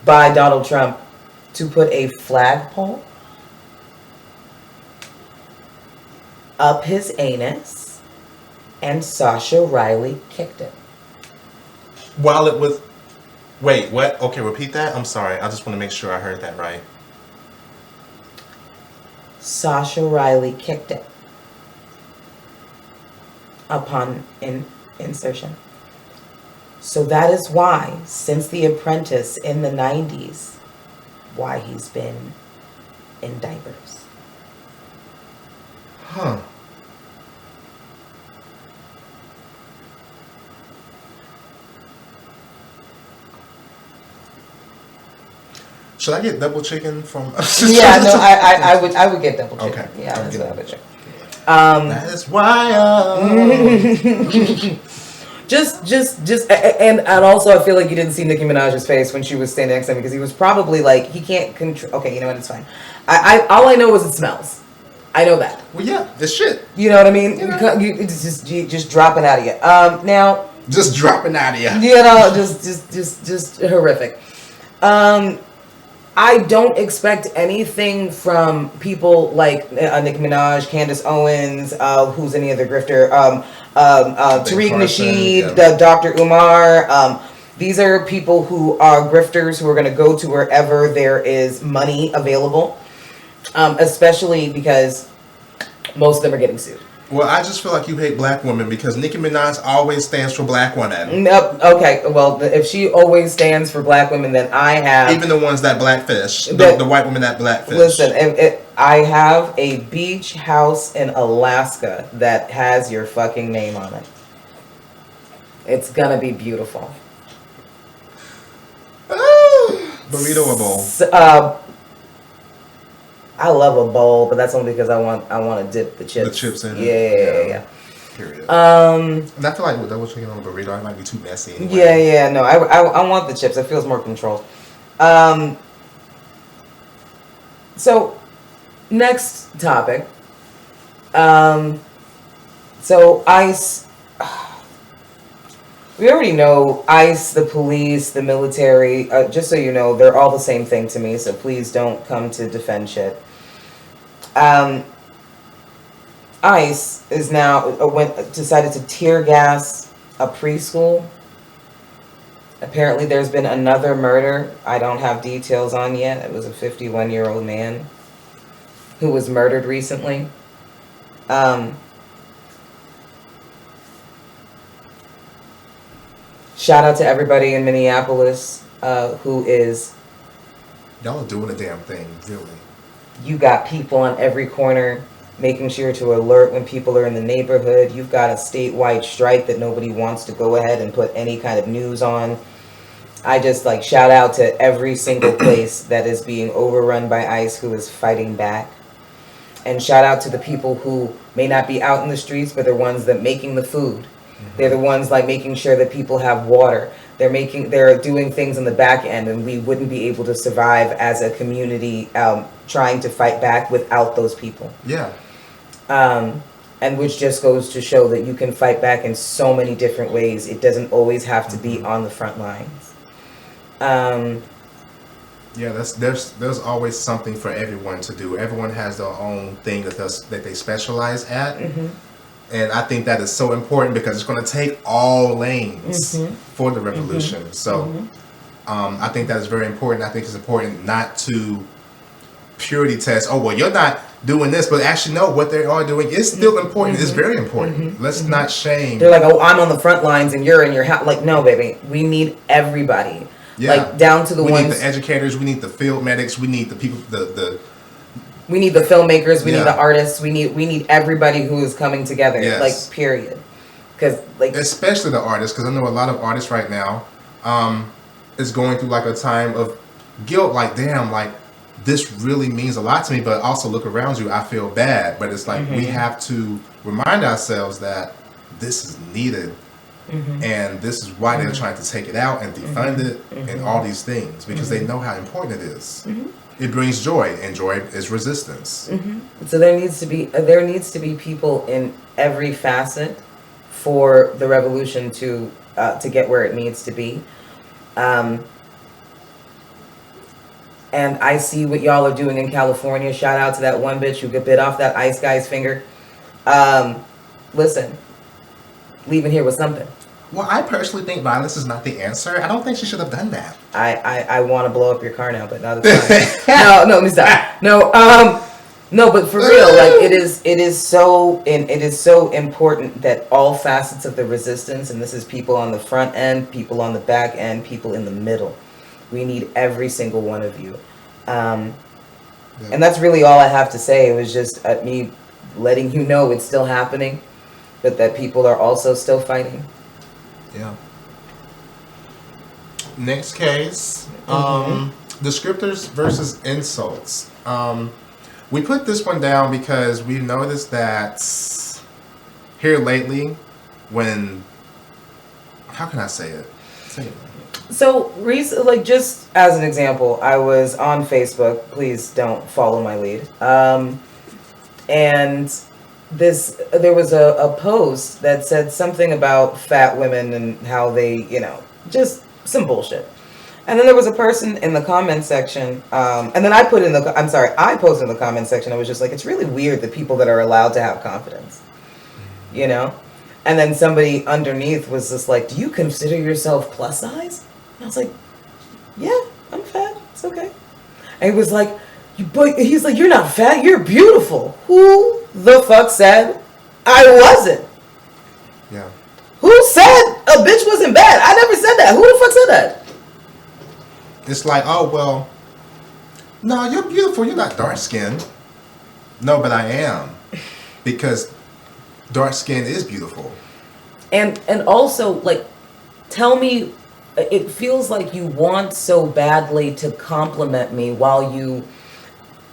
by Donald Trump to put a flagpole up his anus, and Sasha Riley kicked it. While it was... Wait, what? Okay, repeat that? I'm sorry. I just want to make sure I heard that right. Sasha Riley kicked it upon insertion. So that is why, since The Apprentice in the 90s, why he's been in diapers. Huh. Should I get double chicken from... Yeah, no, I would get double chicken. Okay. Yeah, that's what I would do. That is why and also I feel like you didn't see Nicki Minaj's face when she was standing next to him, because he was probably like, he can't control. Okay, you know what? It's fine. All I know is it smells. I know that. Well, yeah, it's shit. You know what I mean? It's just dropping out of you. Now. Just dropping out of you. You know, just horrific. I don't expect anything from people like Nicki Minaj, Candace Owens, who's any other grifter, Tariq Nasheed, Dr. Umar. These are people who are grifters who are going to go to wherever there is money available, especially because most of them are getting sued. Well, I just feel like you hate black women because Nicki Minaj always stands for black women. Nope. Okay, well, if she always stands for black women, then I have... Even the ones that blackfish. The white women that blackfish. Listen, I have a beach house in Alaska that has your fucking name on it. It's gonna be beautiful. Burrito-able. I love a bowl, but that's only because I want to dip the chips. The chips in it. Yeah. Period. And I feel like with double chicken on a burrito, it might be too messy. Anyway. Yeah. No, I want the chips. It feels more controlled. So, next topic. So ICE. We already know ICE, the police, the military. Just so you know, they're all the same thing to me. So please don't come to defend shit. ICE is now decided to tear gas a preschool. Apparently, there's been another murder. I don't have details on yet. It was a 51-year-old man who was murdered recently. Shout out to everybody in Minneapolis who is. Y'all are doing a damn thing, really. You got people on every corner making sure to alert when people are in the neighborhood. You've got a statewide strike that nobody wants to go ahead and put any kind of news on. I just shout out to every single place that is being overrun by ICE who is fighting back. And shout out to the people who may not be out in the streets, but they're ones that making the food. They're the ones making sure that people have water. They're doing things on the back end, and we wouldn't be able to survive as a community trying to fight back without those people. Yeah. And which just goes to show that you can fight back in so many different ways. It doesn't always have to be on the front lines. Yeah, there's always something for everyone to do. Everyone has their own thing that they specialize at. And I think that is so important because it's going to take all lanes for the revolution. So I think that is very important. I think it's important not to purity test. Oh, well, you're not doing this, but actually, no, what they are doing is still important. It's very important. Let's not shame. They're like, oh, I'm on the front lines and you're in your house. No, baby, we need everybody. Yeah. Down to the we ones. We need the educators. We need the field medics. We need the people. We need the filmmakers. We Yeah. need the artists. We need everybody who is coming together. Yes. Period. Because especially the artists, because I know a lot of artists right now is going through a time of guilt. Damn, this really means a lot to me. But also look around you. I feel bad. But it's we have to remind ourselves that this is needed. And this is why they're trying to take it out and defund it and all these things, because they know how important it is. It brings joy, and joy is resistance. So there needs to be people in every facet for the revolution to get where it needs to be. And I see what y'all are doing in California. Shout out to that one bitch who bit off that ICE guy's finger. Listen, leaving here with something. Well, I personally think violence is not the answer. I don't think she should have done that. I want to blow up your car now, but not this time. No, let me stop. No, but for real, it is so important that all facets of the resistance, and this is people on the front end, people on the back end, people in the middle. We need every single one of you. And that's really all I have to say. It was just me letting you know it's still happening, but that people are also still fighting. Yeah. Next case, descriptors versus insults. We put this one down because we noticed that here lately, how can I say it? So, just as an example, I was on Facebook. Please don't follow my lead. And there was a post that said something about fat women and how they, just some bullshit. And then there was a person in the comment section, and then I posted in the comment section. I was just it's really weird the people that are allowed to have confidence, And then somebody underneath was just do you consider yourself plus size? And I was like, yeah, I'm fat. It's okay. And he was like, he's like, you're not fat. You're beautiful. Who the fuck said I wasn't? Yeah. Who said a bitch wasn't bad? I never said that. Who the fuck said that? It's oh, well, no, you're beautiful. You're not dark skinned. No, but I am. Because dark skin is beautiful. And also, tell me, it feels like you want so badly to compliment me while you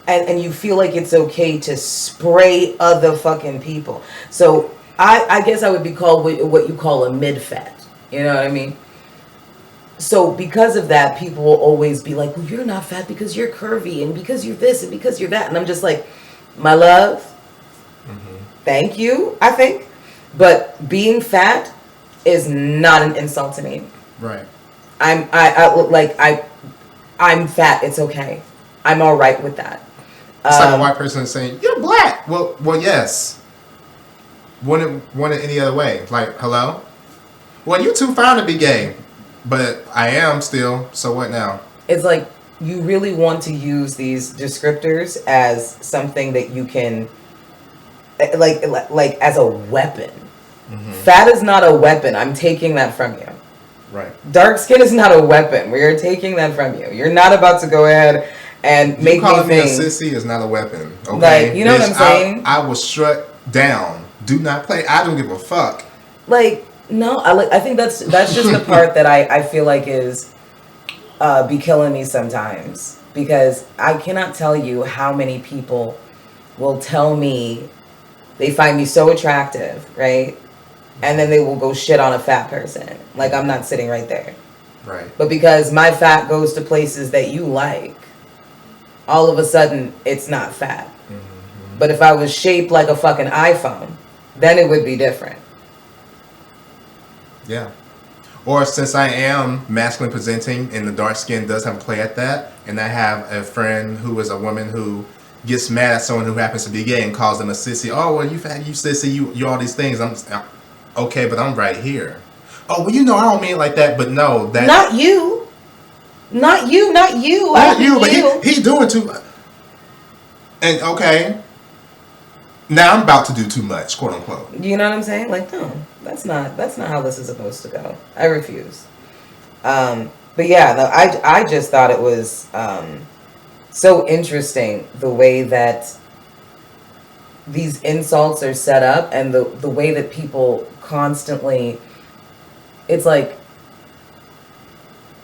and you feel like it's okay to spray other fucking people. So I guess I would be called what you call a mid-fat. You know what I mean? So because of that, people will always be like, well, you're not fat because you're curvy and because you're this and because you're that. And I'm just like, my love, thank you, I think. But being fat is not an insult to me. Right. I'm fat. It's okay. I'm all right with that. It's like a white person saying, "You're black." Well, yes. Want it any other way? Like, hello? Well, you too fine to be gay, but I am still. So what now? It's like you really want to use these descriptors as something that you can, like as a weapon. Fat is not a weapon. I'm taking that from you. Right. Dark skin is not a weapon. We are taking that from you. You're not about to go ahead and make me calling me a think. sissy is not a weapon. Okay. Like, you know what I'm saying? I will shut down. Do not play. I don't give a fuck. Like, no, I think that's just the part that I feel like is be killing me sometimes, because I cannot tell you how many people will tell me they find me so attractive, right? And then they will go shit on a fat person. Like, I'm not sitting right there. Right. But because my fat goes to places that you like, all of a sudden it's not fat. But if I was shaped like a fucking iPhone, then it would be different. Yeah. Or since I am masculine presenting and the dark skin does have a play at that, and I have a friend who is a woman who gets mad at someone who happens to be gay and calls them a sissy. Oh, well, you fat, you sissy, you all these things. I'm okay, but I'm right here. Oh, well, I don't mean it like that, but no, that Not you. Not you. Not you, but he doing too much. And okay, now I'm about to do too much, quote unquote. You know what I'm saying? Like, no, that's not how this is supposed to go. I refuse. But yeah, no, I just thought it was so interesting the way that these insults are set up, and the way that people constantly, it's like,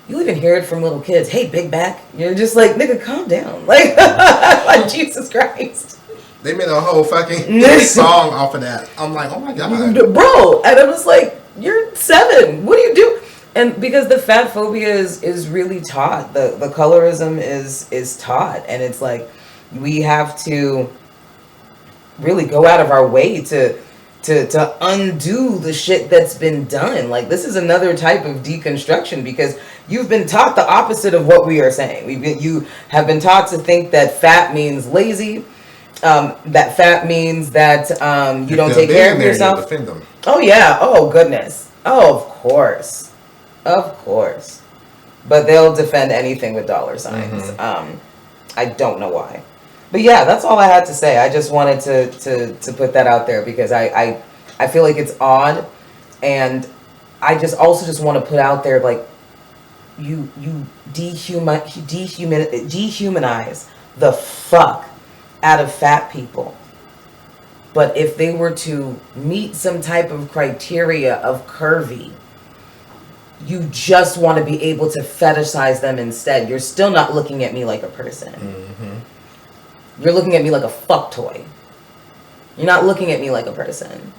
you even hear it from little kids. Hey, big back. You're just like, nigga, calm down. Like, like Jesus Christ. They made a whole fucking song off of that. I'm like, oh my god, bro. And I'm just like, you're 7. What do you do? And because the fat phobia is really taught, the colorism is taught, and it's like we have to really go out of our way to undo the shit that's been done. Like, this is another type of deconstruction, because you've been taught the opposite of what we are saying. You have been taught to think that fat means lazy, that fat means that you don't take care of yourself. Defend them. Oh yeah. Oh goodness. Oh, of course. But they'll defend anything with dollar signs. I don't know why. But yeah, that's all I had to say. I just wanted to put that out there, because I feel like it's odd, and I just want to put out there, like, you dehumanize the fuck out of fat people. But if they were to meet some type of criteria of curvy, you just want to be able to fetishize them instead. You're still not looking at me like a person. You're looking at me like a fuck toy. You're not looking at me like a person.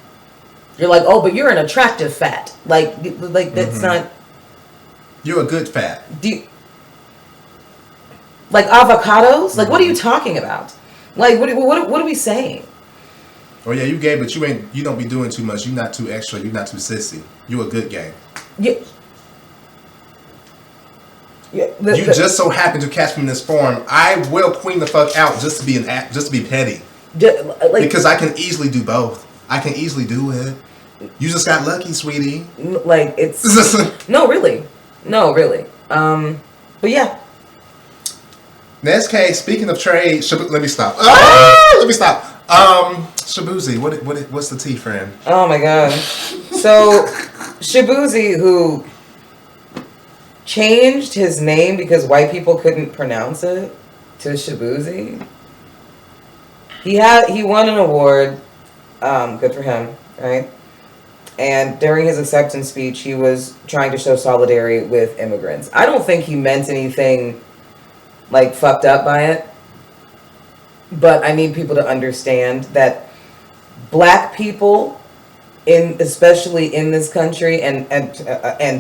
You're like, oh, but you're an attractive fat. Like that's not. You're a good fat. Like avocados? Like, what are you talking about? Like, what are we saying? Oh yeah, you gay, but you don't be doing too much. You're not too extra. You're not too sissy. You a good gay. Yeah. You just so happen to catch me in this form. I will queen the fuck out just to be petty. Like, because I can easily do both. I can easily do it. You just got lucky, sweetie. Like, it's no, really. But yeah. Next case. Speaking of trade, let me stop. Let me stop. Shaboozey, what's the tea, friend? Oh my god. So Shaboozey, who changed his name because white people couldn't pronounce it to Shaboozey. He won an award. Good for him, right? And during his acceptance speech, he was trying to show solidarity with immigrants. I don't think he meant anything like fucked up by it. but I need people to understand that black people, especially in this country and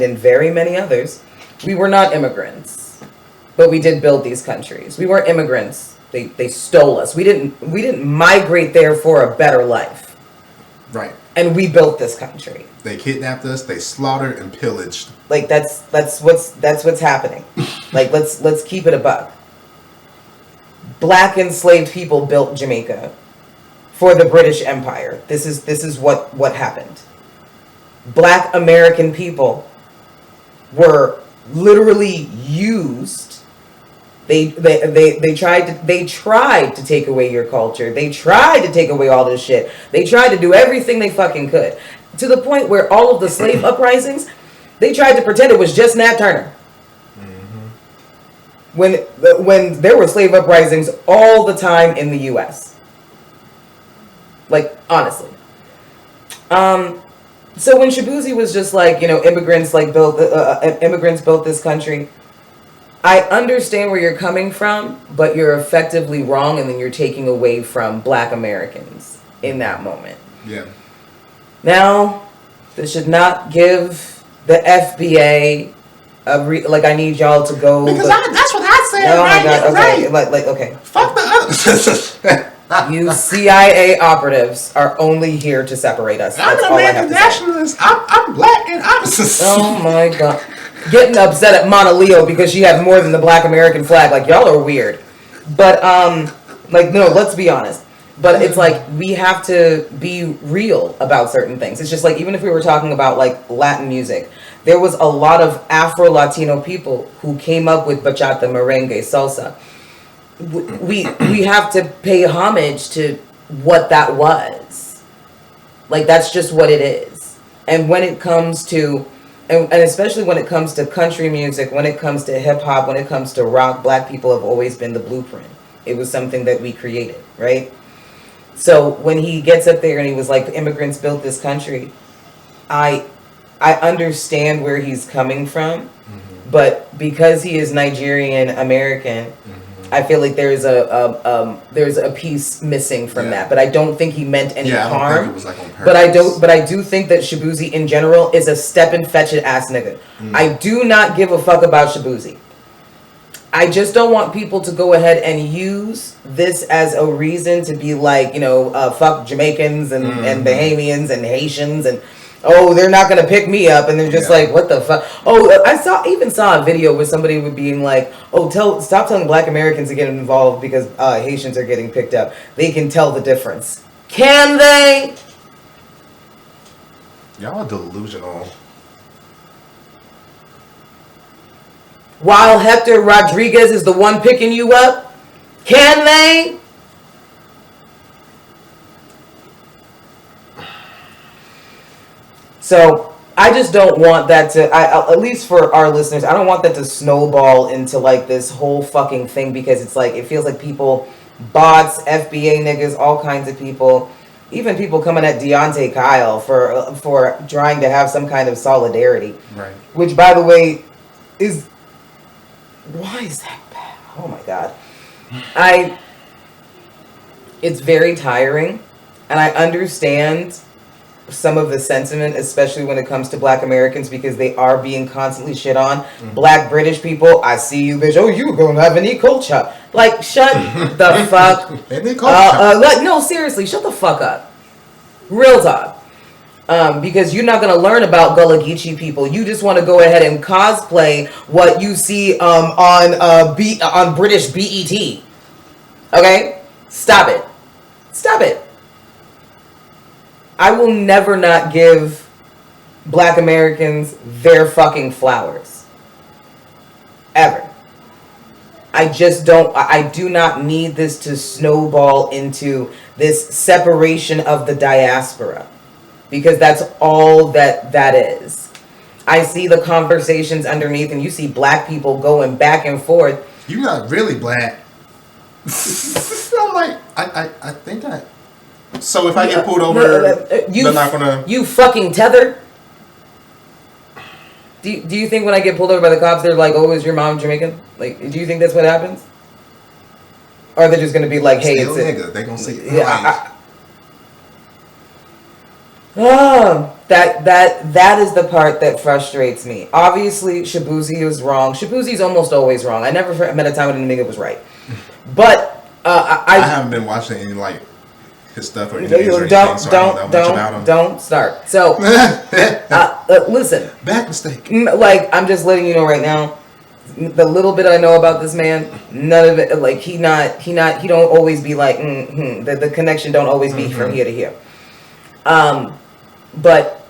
in very many others, we were not immigrants, but we did build these countries. We weren't immigrants. They stole us. We didn't migrate there for a better life. Right. And we built this country. They kidnapped us. They slaughtered and pillaged. Like that's what's happening. Like let's keep it a buck. Black enslaved people built Jamaica for the British Empire. This is what happened. Black American people were literally used. They tried to take away your culture. They tried to take away all this shit. They tried to do everything they fucking could. To the point where all of the slave uprisings, they tried to pretend it was just Nat Turner. When there were slave uprisings all the time in the U.S. Like, honestly. So when Shaboozey was just like, immigrants built this country, I understand where you're coming from, but you're effectively wrong, and then you're taking away from Black Americans in that moment. Yeah. Now, this should not give the FBA I need y'all to go. Because that's what I said. Oh right? my God! Okay, Right. okay. Fuck the others. You CIA operatives are only here to separate us. I'm That's an all I have American to say. nationalist. I'm black and I'm. Oh my God. Getting upset at Mona Leo because she has more than the Black American flag. Like, y'all are weird. But, no, let's be honest. But it's like, we have to be real about certain things. It's just like, even if we were talking about, like, Latin music, there was a lot of Afro-Latino people who came up with bachata, merengue, salsa. We have to pay homage to what that was. Like, that's just what it is. And when it comes to... And especially when it comes to country music, when it comes to hip hop, when it comes to rock, Black people have always been the blueprint. It was something that we created, right? So when he gets up there and he was like, immigrants built this country, I understand where he's coming from, but because he is Nigerian American, I feel like there's a piece missing from that. But I don't think he meant any harm. I don't think it was like on purpose. But I do think that Shaboozey in general is a step and fetch it ass nigga. I do not give a fuck about Shaboozey. I just don't want people to go ahead and use this as a reason to be like, fuck Jamaicans and Bahamians and Haitians and they're not gonna pick me up, and they're just like, what the fuck? I saw a video where somebody would being like, stop telling Black Americans to get involved because Haitians are getting picked up. They can tell the difference. Can they? Y'all are delusional. While Hector Rodriguez is the one picking you up, can they? So I just don't want that to, at least for our listeners, I don't want that to snowball into like this whole fucking thing, because it's like, it feels like people, bots, FBA niggas, all kinds of people, even people coming at Deontay Kyle for trying to have some kind of solidarity. Right. Which, by the way, why is that bad? Oh my God. It's very tiring, and I understand some of the sentiment, especially when it comes to Black Americans, because they are being constantly shit on. Black British people, I see you, bitch. Oh, you gonna have any culture? Like, shut the fuck. Any culture? No, seriously, shut the fuck up. Real talk. Because you're not gonna learn about Gullah Geechee people. You just want to go ahead and cosplay what you see on British BET. Okay, stop it. Stop it. I will never not give Black Americans their fucking flowers. Ever. I just don't, I do not need this to snowball into this separation of the diaspora. Because that's all that is. I see the conversations underneath, and you see Black people going back and forth. You're not really black. I'm like, I think I... So if I get pulled over, they're not gonna... You fucking tether? Do you think when I get pulled over by the cops, they're like, oh, is your mom Jamaican? Like, do you think that's what happens? Or they're just gonna be like, hey, Still it's nigga. They gonna say yeah. That is the part that frustrates me. Obviously, Shaboozey is wrong. Shaboozey's almost always wrong. I never met a time when a nigga was right. But I haven't been watching any like his stuff or anything, so I don't know much about him. Don't start. So listen. Bad mistake. Like, I'm just letting you know right now. The little bit I know about this man, none of it. Like, he don't always be like, the connection don't always be from here to here. But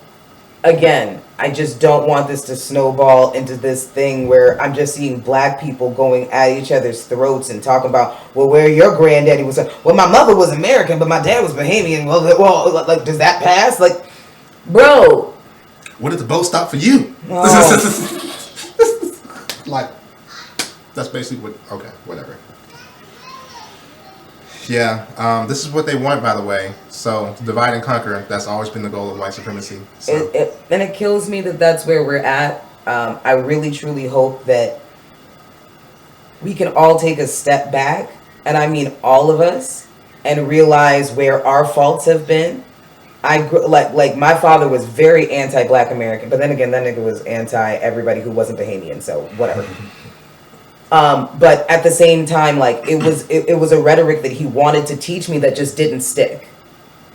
again, I just don't want this to snowball into this thing where I'm just seeing black people going at each other's throats and talking about, well, where your granddaddy was. Well, my mother was American, but my dad was Bahamian. Well, like, does that pass? Like, bro. What did the boat stop for you? Oh. Like, that's basically what. Okay, whatever. Yeah, this is what they want, by the way. So, divide and conquer. That's always been the goal of white supremacy. So. And it kills me that that's where we're at. I really, truly hope that we can all take a step back, and I mean all of us, and realize where our faults have been. Like my father was very anti-Black American, but then again, that nigga was anti-everybody who wasn't Bahamian, so whatever. But at the same time, like, it was a rhetoric that he wanted to teach me that just didn't stick.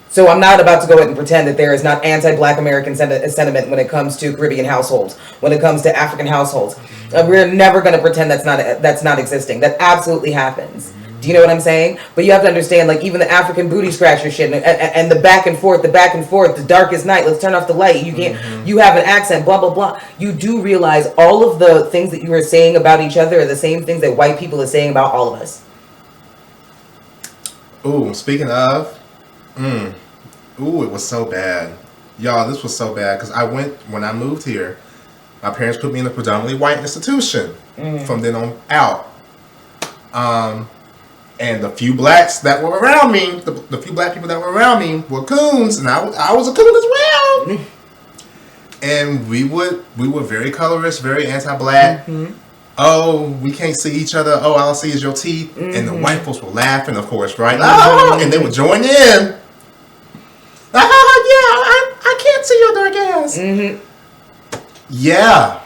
So I'm not about to go ahead and pretend that there is not anti-Black American sentiment when it comes to Caribbean households, when it comes to African households. We're never going to pretend that's not existing. That absolutely happens. Do you know what I'm saying? But you have to understand, like, even the African booty scratcher shit and the back and forth, the darkest night, let's turn off the light, you can't, you have an accent, blah, blah, blah. You do realize all of the things that you are saying about each other are the same things that white people are saying about all of us. Ooh, speaking of, ooh, it was so bad. Y'all, this was so bad, because when I moved here, my parents put me in a predominantly white institution from then on out. And the few blacks that were around me, the few black people that were around me were coons, and I was a coon as well. And we were very colorist, very anti-black. Oh, we can't see each other. Oh, all I see is your teeth. And the white folks were laughing, of course, right? Oh, and they would join in. Yeah, I can't see your dark ass. Yeah.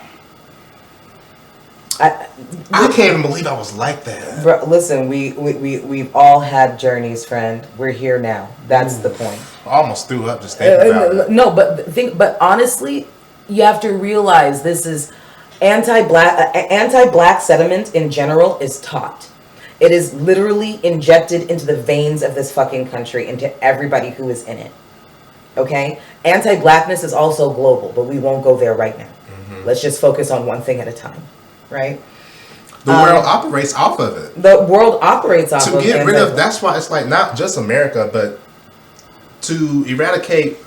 I can't even believe I was like that. Bro, listen, we've all had journeys, friend. We're here now. That's the point. I almost threw up just thinking about it. No, but honestly, you have to realize this is anti-black sentiment in general is taught. It is literally injected into the veins of this fucking country, into everybody who is in it. Okay? Anti-blackness is also global, but we won't go there right now. Let's just focus on one thing at a time. Right? The world operates off of it. The world operates off of it. To get rid of, that's why it's like not just America, but to eradicate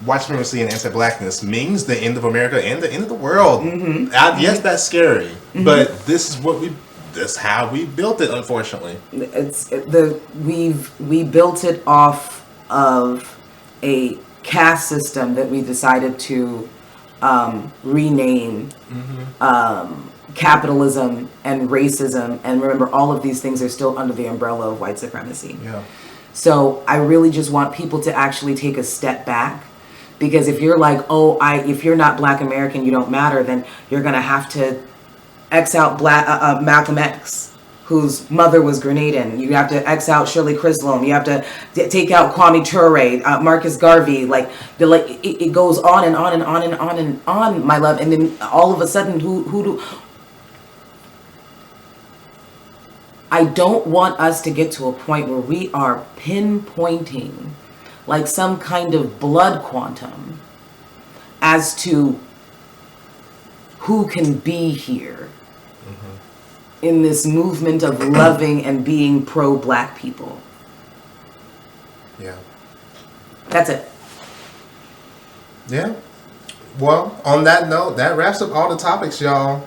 white supremacy and anti-blackness means the end of America and the end of the world. Yes, that's scary, but this is how we built it. Unfortunately, we built it off of a caste system that we decided to rename capitalism and racism, and remember, all of these things are still under the umbrella of white supremacy. So I really just want people to actually take a step back, because if you're like, if you're not Black American, you don't matter, then you're gonna have to X out Malcolm X, whose mother was Grenadian. You have to X out Shirley Chisholm. You have to take out Kwame Ture, Marcus Garvey. It goes on and on and on and on and on, my love. And then all of a sudden, who do? I don't want us to get to a point where we are pinpointing like some kind of blood quantum as to who can be here in this movement of loving and being pro-Black people. Yeah. That's it. Yeah. Well, on that note, that wraps up all the topics, y'all.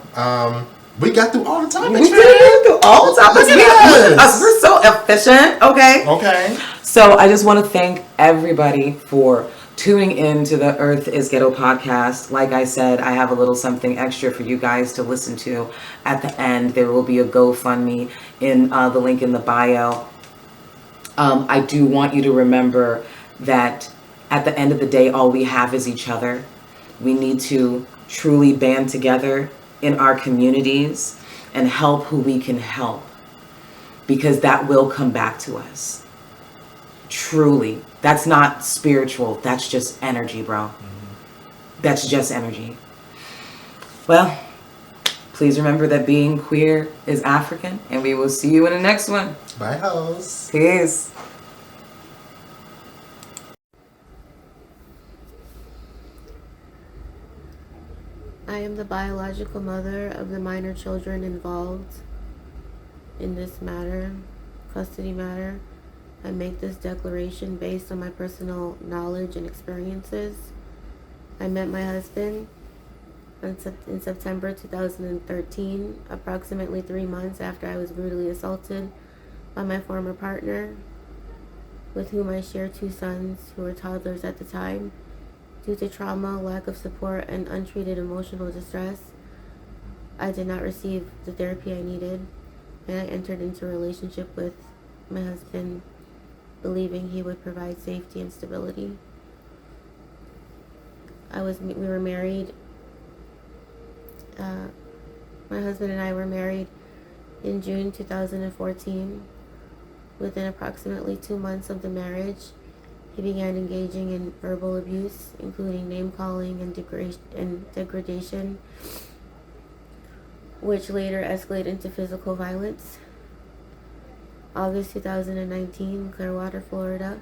We got through all the topics. We did through all the topics. We're so efficient. Okay. So I just want to thank everybody for tuning in to the Earth is Ghetto podcast. Like I said, I have a little something extra for you guys to listen to at the end. There will be a GoFundMe. in the link in the bio. I do want you to remember that at the end of the day, all we have is each other. We need to truly band together in our communities and help who we can help, because that will come back to us. Truly. That's not spiritual. That's just energy, bro. That's just energy. Well, please remember that being queer is African, and we will see you in the next one. Bye, hoes. Peace. I am the biological mother of the minor children involved in this matter, custody matter. I make this declaration based on my personal knowledge and experiences. I met my husband in September 2013, approximately 3 months after I was brutally assaulted by my former partner, with whom I share 2 sons who were toddlers at the time. Due to trauma, lack of support, and untreated emotional distress, I did not receive the therapy I needed, and I entered into a relationship with my husband, believing he would provide safety and stability. We were married. My husband and I were married in June 2014. Within approximately 2 months of the marriage, he began engaging in verbal abuse, including name-calling and degradation, which later escalated into physical violence. August 2019, Clearwater, Florida.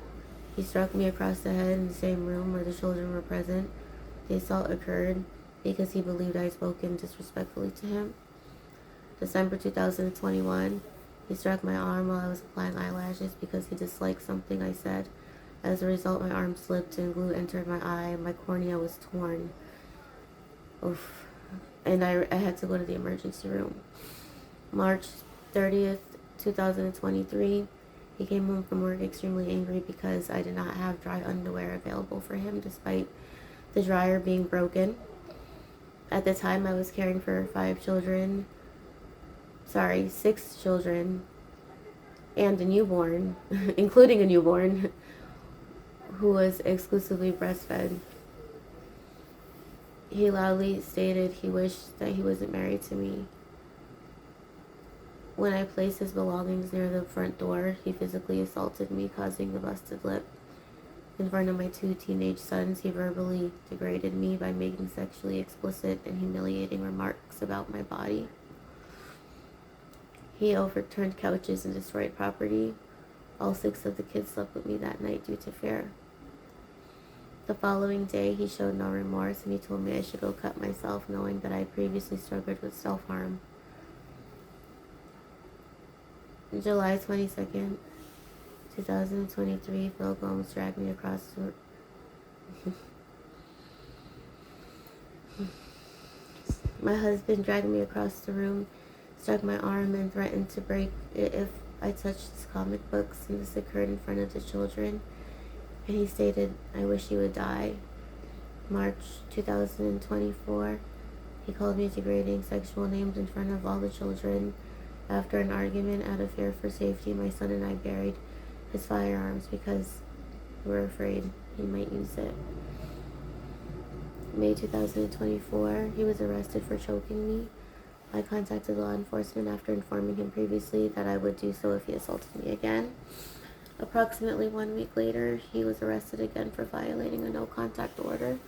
He struck me across the head in the same room where the children were present. The assault occurred because he believed I had spoken disrespectfully to him. December 2021, he struck my arm while I was applying eyelashes because he disliked something I said. As a result, my arm slipped and glue entered my eye and my cornea was torn. Oof. And I had to go to the emergency room. March 30th, 2023, he came home from work extremely angry because I did not have dry underwear available for him despite the dryer being broken. At the time, I was caring for 6 children, and a newborn, including a newborn, who was exclusively breastfed. He loudly stated he wished that he wasn't married to me. When I placed his belongings near the front door, he physically assaulted me, causing the busted lip. In front of my 2 teenage sons, he verbally degraded me by making sexually explicit and humiliating remarks about my body. He overturned couches and destroyed property. All 6 of the kids slept with me that night due to fear. The following day, he showed no remorse and he told me I should go cut myself, knowing that I previously struggled with self-harm. July 22nd, 2023, Phil Gomes dragged me across the... My husband dragged me across the room, struck my arm, and threatened to break it if I touched his comic books, and this occurred in front of the children. And he stated, I wish he would die. March 2024, he called me degrading sexual names in front of all the children. After an argument, out of fear for safety, my son and I buried his firearms because we were afraid he might use it. May 2024, he was arrested for choking me. I contacted law enforcement after informing him previously that I would do so if he assaulted me again. Approximately 1 week later, he was arrested again for violating a no-contact order.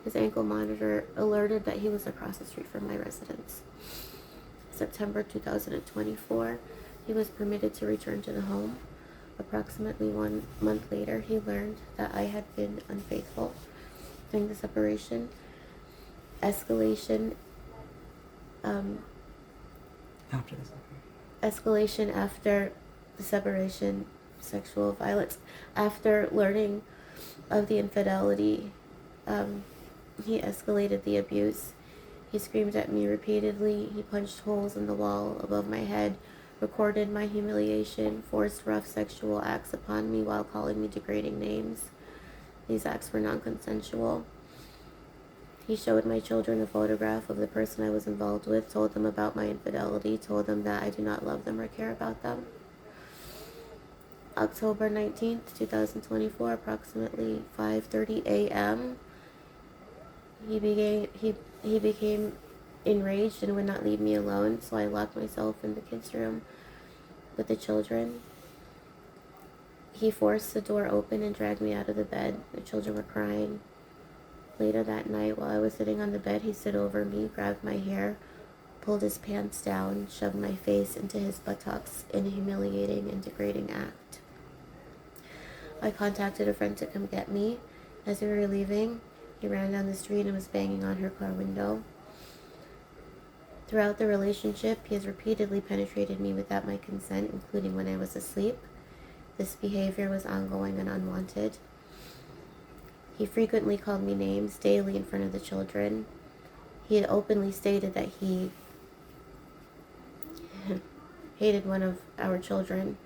His ankle monitor alerted that he was across the street from my residence. September 2024, he was permitted to return to the home. Approximately 1 month later, he learned that I had been unfaithful during the separation. Escalation after the separation, sexual violence. After learning of the infidelity, he escalated the abuse. He screamed at me repeatedly. He punched holes in the wall above my head, recorded my humiliation, forced rough sexual acts upon me while calling me degrading names. These acts were non-consensual. He showed my children a photograph of the person I was involved with, told them about my infidelity, told them that I do not love them or care about them. October 19th, 2024, approximately 5:30 a.m., he became enraged and would not leave me alone, so I locked myself in the kids' room with the children. He forced the door open and dragged me out of the bed. The children were crying. Later that night, while I was sitting on the bed, he stood over me, grabbed my hair, pulled his pants down, shoved my face into his buttocks in a humiliating and degrading act. I contacted a friend to come get me. As we were leaving, he ran down the street and was banging on her car window. Throughout the relationship, he has repeatedly penetrated me without my consent, including when I was asleep. This behavior was ongoing and unwanted. He frequently called me names daily in front of the children. He had openly stated that he hated one of our children.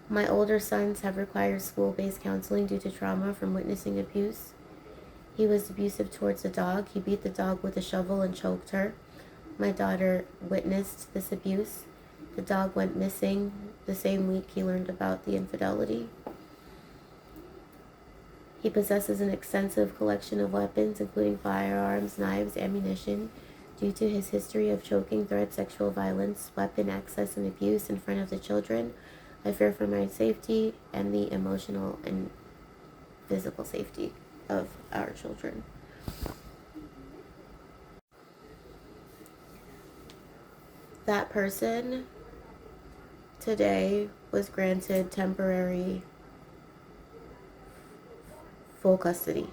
My older sons have required school-based counseling due to trauma from witnessing abuse. He was abusive towards the dog. He beat the dog with a shovel and choked her. My daughter witnessed this abuse. The dog went missing the same week he learned about the infidelity. He possesses an extensive collection of weapons, including firearms, knives, ammunition. Due to his history of choking, threats, sexual violence, weapon access, and abuse in front of the children, I fear for my safety and the emotional and physical safety of our children. That person today was granted temporary full custody.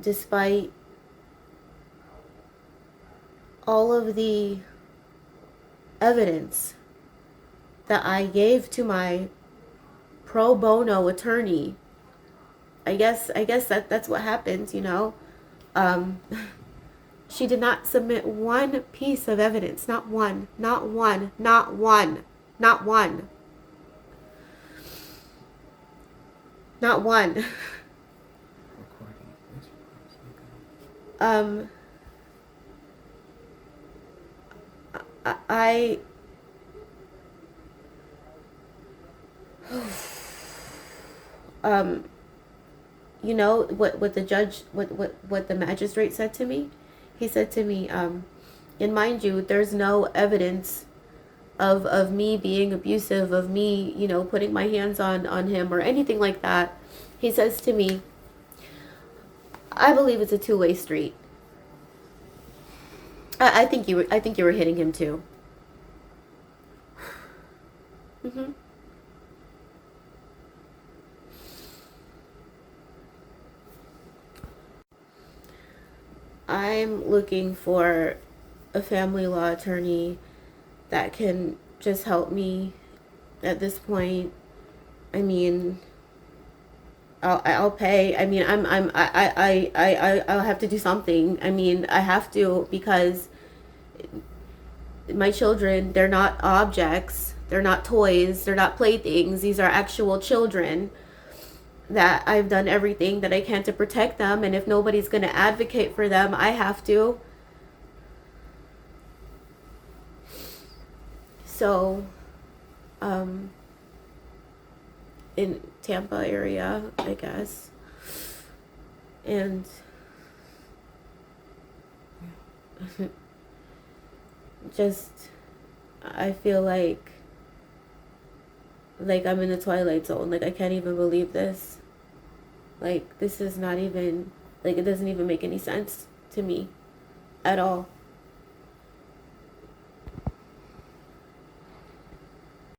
Despite all of the evidence that I gave to my pro bono attorney, I guess that's what happens, you know. She did not submit one piece of evidence, not one. I you know what the judge, what the magistrate said to me? He said to me, and mind you, there's no evidence of me being abusive, of me, you know, putting my hands on him or anything like that. He says to me, I believe it's a two-way street. I think you were hitting him too. Mm-hmm. I'm looking for a family law attorney that can just help me at this point. I mean, I'll pay. I mean, I'll have to do something. I mean, I have to, because my children, they're not objects. They're not toys. They're not playthings. These are actual children that I've done everything that I can to protect them. And if nobody's going to advocate for them, I have to. So, in Tampa area, I guess. And just, I feel like I'm in the twilight zone. Like, I can't even believe this. Like, this is not even, like, it doesn't even make any sense to me at all.